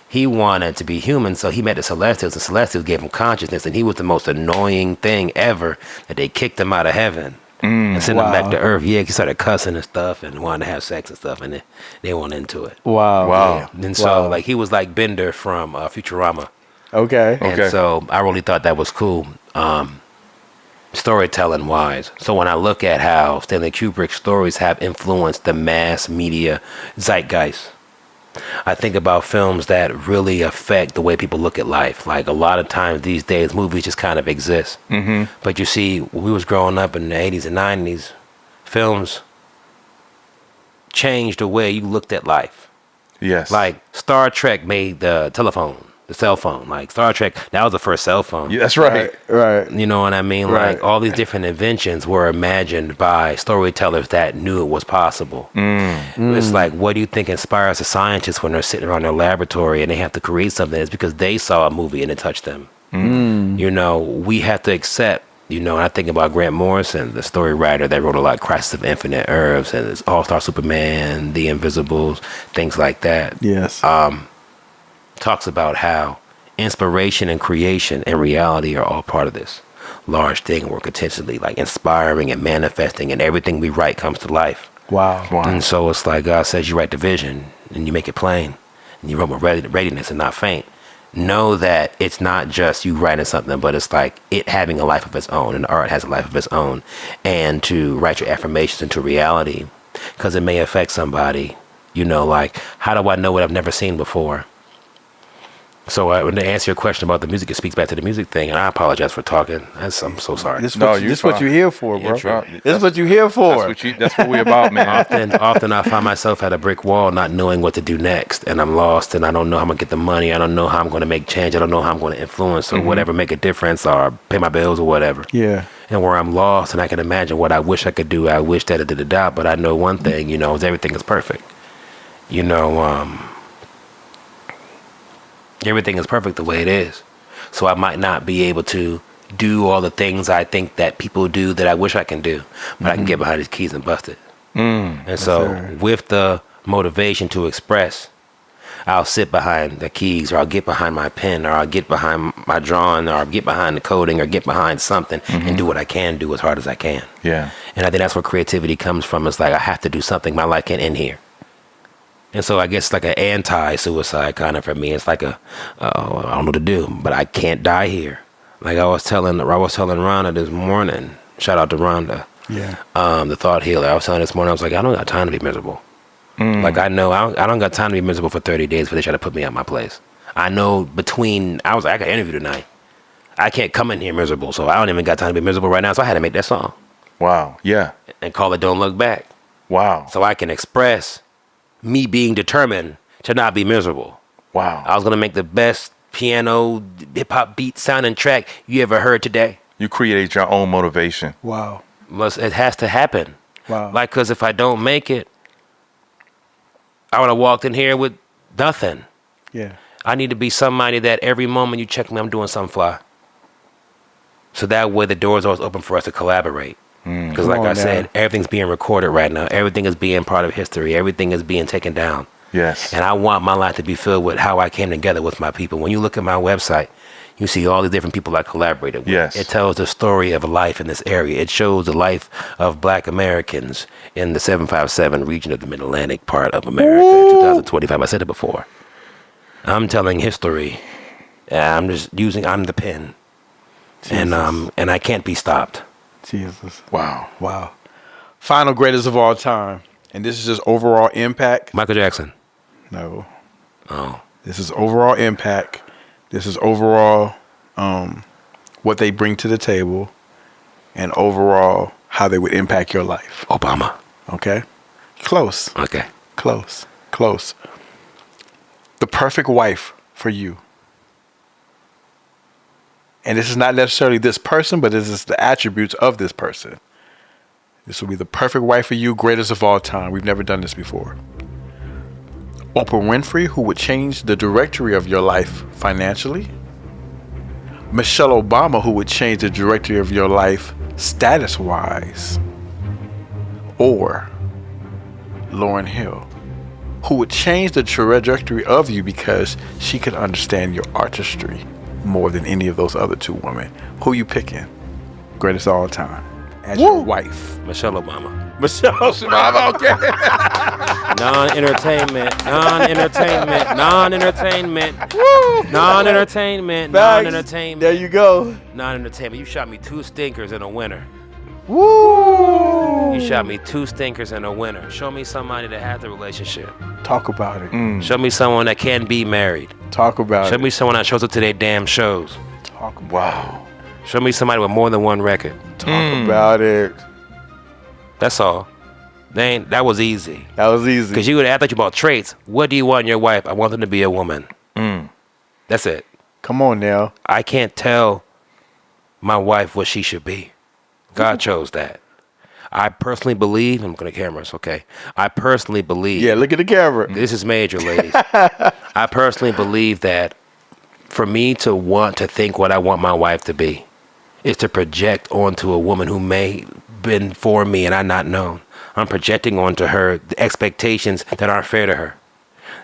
he wanted to be human, so he met the Celestials. The Celestials gave him consciousness, and he was the most annoying thing ever, that they kicked him out of heaven and sent him back to Earth. Yeah, he started cussing and stuff and wanted to have sex and stuff, and they weren't into it. Wow. Wow. Yeah. And so, like, he was like Bender from Futurama. Okay. And so I really thought that was cool, storytelling wise. So when I look at how Stanley Kubrick's stories have influenced the mass media zeitgeist, I think about films that really affect the way people look at life. Like a lot of times these days, movies just kind of exist. Mm-hmm. But you see, when we was growing up in the 80s and 90s, films changed the way you looked at life. Yes. Like Star Trek made the telephone, the cell phone. Like Star Trek, that was the first cell phone. Yeah, that's right. Right. You know what I mean? Right. Like all these different inventions were imagined by storytellers that knew it was possible. It's like, what do you think inspires a scientist when they're sitting around their laboratory and they have to create something? It's because they saw a movie and it touched them. We have to accept, and I think about Grant Morrison, the story writer that wrote a lot of Crisis of Infinite Earths and All-Star Superman, The Invisibles, things like that. Yes. Talks about how inspiration and creation and reality are all part of this large thing. We're continually like inspiring and manifesting, and everything we write comes to life. Wow. And so it's like God says, you write the vision and you make it plain, and you run with readiness and not faint. Know that it's not just you writing something, but it's like it having a life of its own, and the art has a life of its own. And to write your affirmations into reality, because it may affect somebody. You know, like, how do I know what I've never seen before? So when to answer your question about the music, it speaks back to the music thing, and I apologize for talking. I'm so sorry. This is what you're here for, bro. This is what you're here for. That's what we're about, man. Often I find myself at a brick wall, not knowing what to do next, and I'm lost, and I don't know how I'm gonna get the money. I don't know how I'm gonna make change. I don't know how I'm gonna influence or whatever, make a difference or pay my bills or whatever. Yeah. And where I'm lost, and I can imagine what I wish I could do. I wish that but I know one thing, you know, is everything is perfect. You know, everything is perfect the way it is. So I might not be able to do all the things I think that people do that I wish I can do, but I can get behind these keys and bust it. And so with the motivation to express, I'll sit behind the keys, or I'll get behind my pen, or I'll get behind my drawing, or I'll get behind the coding, or get behind something and do what I can do as hard as I can. Yeah. And I think that's where creativity comes from. It's like, I have to do something. My life can't end here. And so I guess it's like an anti-suicide kind of for me. It's like I don't know what to do, but I can't die here. Like I was telling Rhonda this morning, shout out to Rhonda, the thought healer. I was telling her this morning, I was like, I don't got time to be miserable. Like I know I don't got time to be miserable for 30 days before they try to put me out my place. I know I got an interview tonight. I can't come in here miserable, so I don't even got time to be miserable right now. So I had to make that song. Wow. Yeah. And call it Don't Look Back. Wow. So I can express me being determined to not be miserable. Wow. I was going to make the best piano, hip-hop beat sounding track you ever heard today. You created your own motivation. Wow. It has to happen. Wow. Like, because if I don't make it, I would have walked in here with nothing. Yeah. I need to be somebody that every moment you check me, I'm doing something fly. So that way the door's always open for us to collaborate. Because like I said, everything's being recorded right now. Everything is being part of history. Everything is being taken down. Yes. And I want my life to be filled with how I came together with my people. When you look at my website, you see all the different people I collaborated with. Yes. It tells the story of life in this area. It shows the life of Black Americans in the 757 region of the Mid-Atlantic part of America in 2025. I said it before. I'm telling history. I'm the pen. Jesus. And I can't be stopped. Jesus. Wow. Wow. Final greatest of all time. And this is just overall impact. Michael Jackson. No. Oh. This is overall impact. This is overall what they bring to the table, and overall how they would impact your life. Obama. Okay? Close. Okay. Close. Close. The perfect wife for you. And this is not necessarily this person, but this is the attributes of this person. This will be the perfect wife for you, greatest of all time. We've never done this before. Oprah Winfrey, who would change the directory of your life financially. Michelle Obama, who would change the directory of your life status-wise. Or Lauryn Hill, who would change the trajectory of you because she could understand your artistry more than any of those other two women. Who you picking? Greatest of all time. As your wife. Michelle Obama. Michelle Obama, okay. Non-entertainment. There you go. Non-entertainment. You shot me 2 stinkers in a winner. Woo! You shot me 2 stinkers in a winner. Show me somebody that has a relationship. Talk about it. Show me someone that can be married. Talk about Show it. me someone that shows up to their damn shows. Talk about Wow. Show me somebody with more than one record. it. Talk about it. That's all. That was easy. That was easy. Because you would ask you about traits. What do you want in your wife? I want them to be a woman. That's it. Come on now. I can't tell my wife what she should be. God chose that. I personally believe, I'm going to cameras, okay. I personally believe. Yeah, look at the camera. This is major, ladies. I personally believe that for me to want to think what I want my wife to be is to project onto a woman who may been for me and I not known. I'm projecting onto her the expectations that aren't fair to her.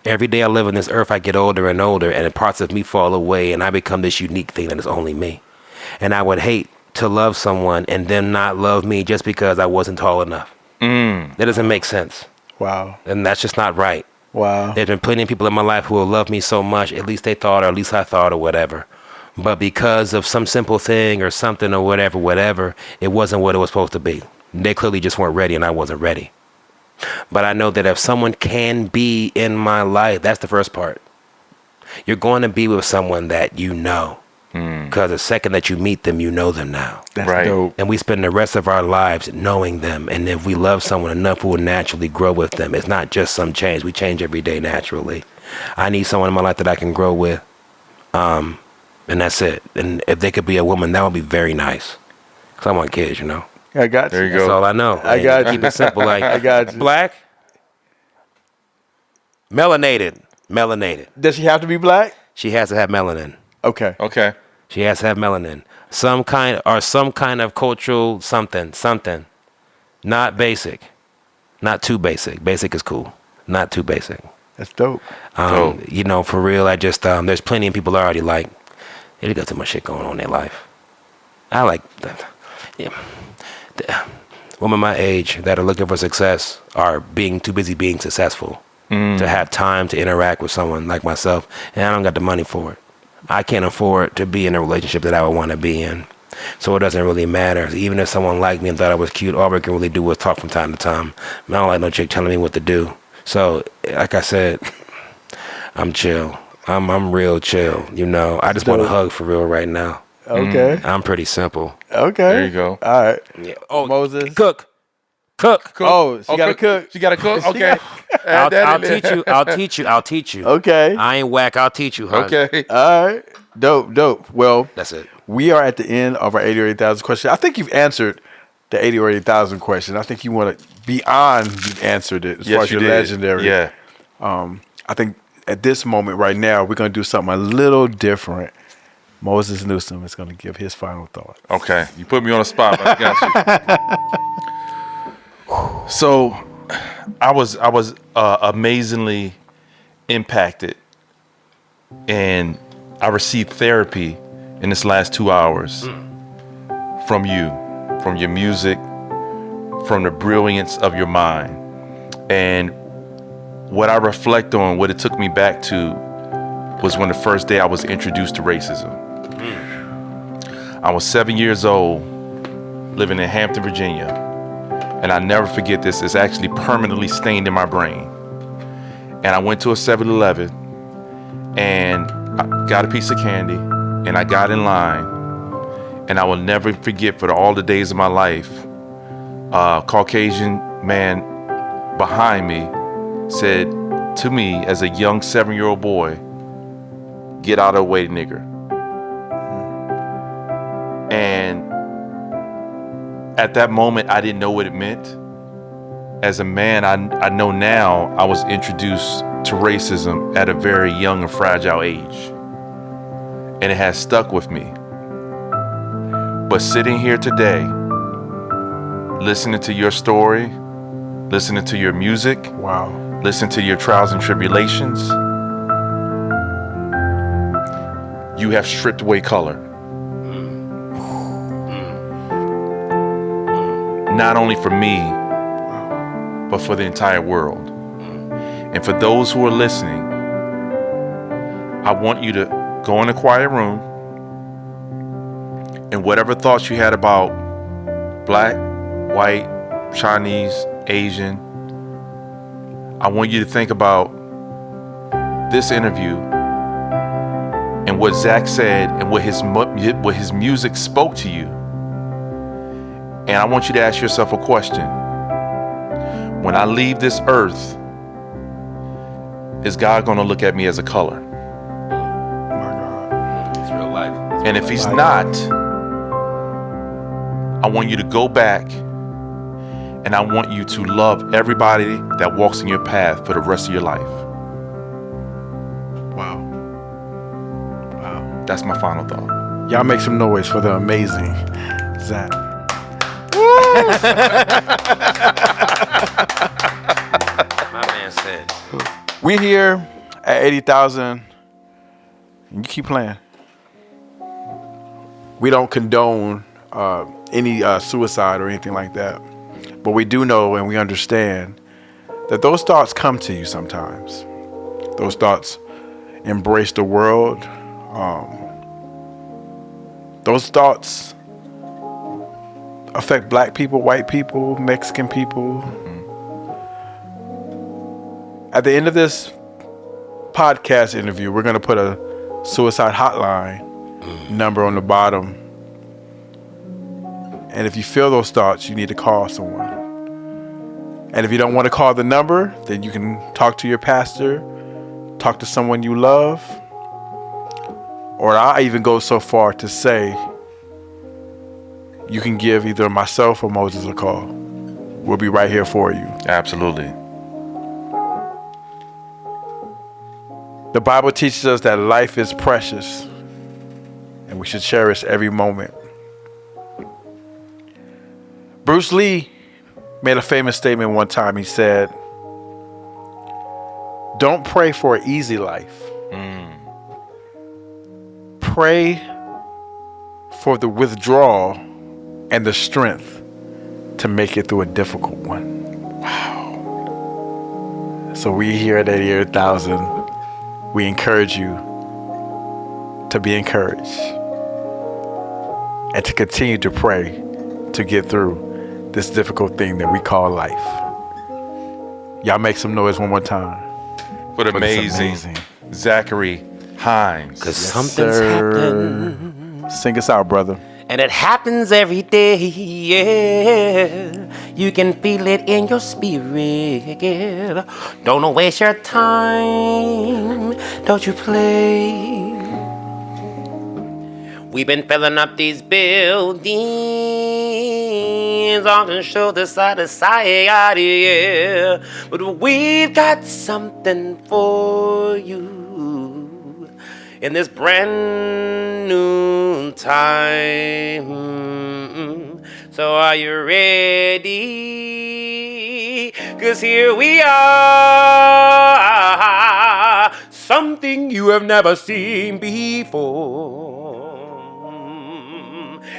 Every day I live on this earth, I get older and older, and parts of me fall away, and I become this unique thing that is only me. And I would hate to love someone and them not love me just because I wasn't tall enough. That doesn't make sense. Wow. And that's just not right. Wow. There's been plenty of people in my life who will love me so much, at least they thought, or at least I thought, or whatever. But because of some simple thing or something or whatever, it wasn't what it was supposed to be. They clearly just weren't ready, and I wasn't ready. But I know that if someone can be in my life, that's the first part. You're going to be with someone that you know. Because the second that you meet them, you know them now. That's Right. dope. And we spend the rest of our lives knowing them. And if we love someone enough, we will naturally grow with them. It's not just some change. We change every day naturally. I need someone in my life that I can grow with. And that's it. And if they could be a woman, that would be very nice. Because I want kids, you know. I got There you. you That's go. all I know. I got you. Keep it simple. Like, I got you. black, melanated. Does she have to be black? She has to have melanin. Okay. Okay. She has to have melanin. Some kind of cultural something. Not basic. Not too basic. Basic is cool. Not too basic. That's dope. You know, for real, I just, there's plenty of people already like, they got too much shit going on in their life. I like that. Yeah. The women my age that are looking for success are being too busy being successful to have time to interact with someone like myself, and I don't got the money for it. I can't afford to be in a relationship that I would want to be in. So it doesn't really matter. Even if someone liked me and thought I was cute, all we can really do was talk from time to time. I don't like no chick telling me what to do. So, like I said, I'm chill. I'm real chill, you know. I just want a hug for real right now. Okay. I'm pretty simple. Okay. There you go. All right. Yeah. Oh, Moses. Cook. Oh, she got to cook. She got to cook. Okay. I'll teach you. Okay. I ain't whack. I'll teach you. Hug. Okay. All right. Dope. Well, That's it. we are at the end of our 80 or 80,000 question. I think you've answered the 80 or 80,000 question. I think you want to beyond you've answered it as far as you your did. legendary. Yeah. I think at this moment right now, we're going to do something a little different. Moses Newsom is going to give his final thought. Okay. You put me on the spot, but I got you. So, I was amazingly impacted, and I received therapy in this last 2 hours from you, from your music, from the brilliance of your mind. And what I reflect on, what it took me back to, was when the first day I was introduced to racism. I was 7 years old, living in Hampton, Virginia. And I never forget this. It's actually permanently stained in my brain. And I went to a 7-Eleven and I got a piece of candy and I got in line. And I will never forget for all the days of my life, a Caucasian man behind me said to me as a young 7-year-old boy, "Get out of the way, nigger." And at that moment, I didn't know what it meant. As a man, I know now I was introduced to racism at a very young and fragile age. And it has stuck with me. But sitting here today, listening to your story, listening to your music, Wow. listening to your trials and tribulations, you have stripped away color. Not only for me, but for the entire world. And for those who are listening, I want you to go in a quiet room, and whatever thoughts you had about black, white, Chinese, Asian, I want you to think about this interview and what Zach said and what his music spoke to you. And I want you to ask yourself a question. When I leave this earth, is God going to look at me as a color? My God. It's real life. And if he's not, I want you to go back and I want you to love everybody that walks in your path for the rest of your life. Wow. Wow. That's my final thought. Y'all make some noise for the amazing Zach. My man said. We're here at 80,000. You keep playing. We don't condone any suicide or anything like that. But But we do know and we understand that those thoughts come to you sometimes. Those thoughts embrace the world. Those thoughts affect black people, white people, Mexican people. At the end of this podcast interview, we're going to put a suicide hotline number on the bottom. And if you feel those thoughts, you need to call someone. And if you don't want to call the number, then you can talk to your pastor, talk to someone you love. Or I even go so far to say, you can give either myself or Moses a call. We'll be right here for you. Absolutely. The Bible teaches us that life is precious and we should cherish every moment. Bruce Lee made a famous statement one time. He said, "Don't pray for an easy life. Pray for the withdrawal and the strength to make it through a difficult one." Wow. So we here at 88,000, we encourage you to be encouraged and to continue to pray to get through this difficult thing that we call life. Y'all make some noise one more time. But amazing Zachary Hines. Cause something's happened. Sing us out, brother. And it happens every day, yeah. You can feel it in your spirit. Don't waste your time. Don't you play. We've been filling up these buildings on the shoulder side of society, yeah. But we've got something for you in this brand new time. So are you ready? 'Cause here we are, something you have never seen before.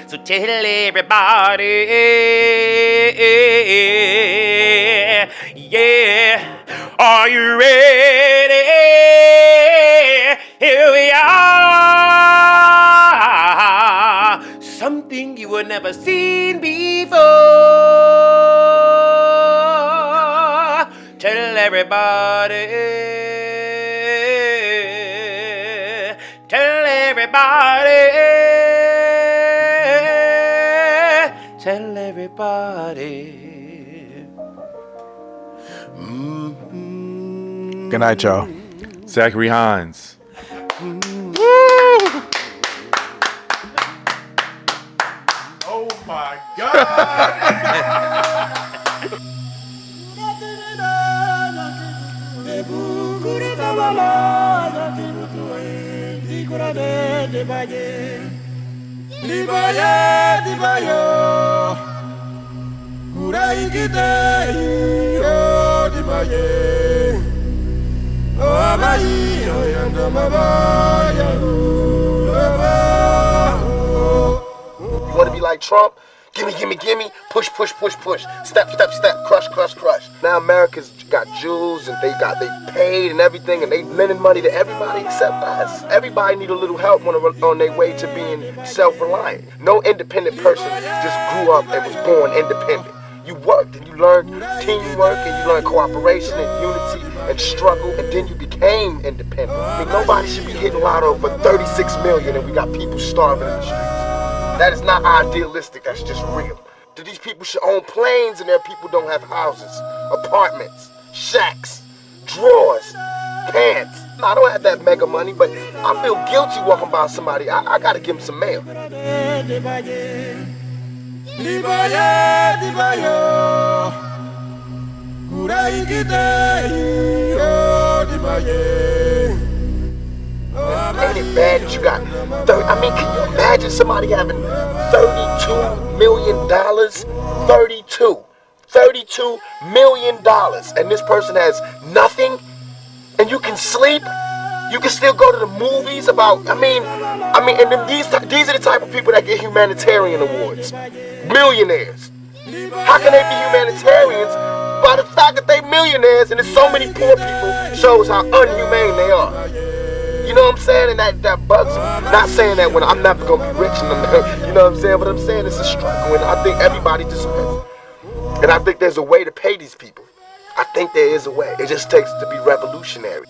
So tell everybody, yeah, are you ready? Here we are, something you have never seen before. Tell everybody, tell everybody, tell everybody. Good night, y'all. Zachary Hines. Oh my God. You want to be like Trump? Gimme, gimme, gimme. Push, push, push, push. Step, step, step. Crush, crush, crush. Now America's got Jews and they paid and everything, and they lending money to everybody except us. Everybody need a little help on their way to being self-reliant. No independent person just grew up and was born independent. You worked and you learned teamwork and you learned cooperation and unity and struggle, and then you became independent. I mean, nobody should be hitting lotto for 36 million and we got people starving in the streets. That is not idealistic, that's just real. These people should own planes and their people don't have houses, apartments, shacks, drawers, pants. No, I don't have that mega money, but I feel guilty walking by somebody. I gotta give them some mail. Ain't it bad that you got I mean, can you imagine somebody having $32 million? $32 million. And this person has nothing? And you can sleep? You can still go to the movies and then these are the type of people that get humanitarian awards. Millionaires. How can they be humanitarians by the fact that they millionaires and there's so many poor people shows how unhumane they are? You know what I'm saying? And that bugs me. Not saying that when I'm never gonna be rich and you know what I'm saying, but I'm saying it's a struggle and I think everybody deserves it. And I think there's a way to pay these people. I think there is a way. It just takes to be revolutionary.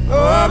Oh,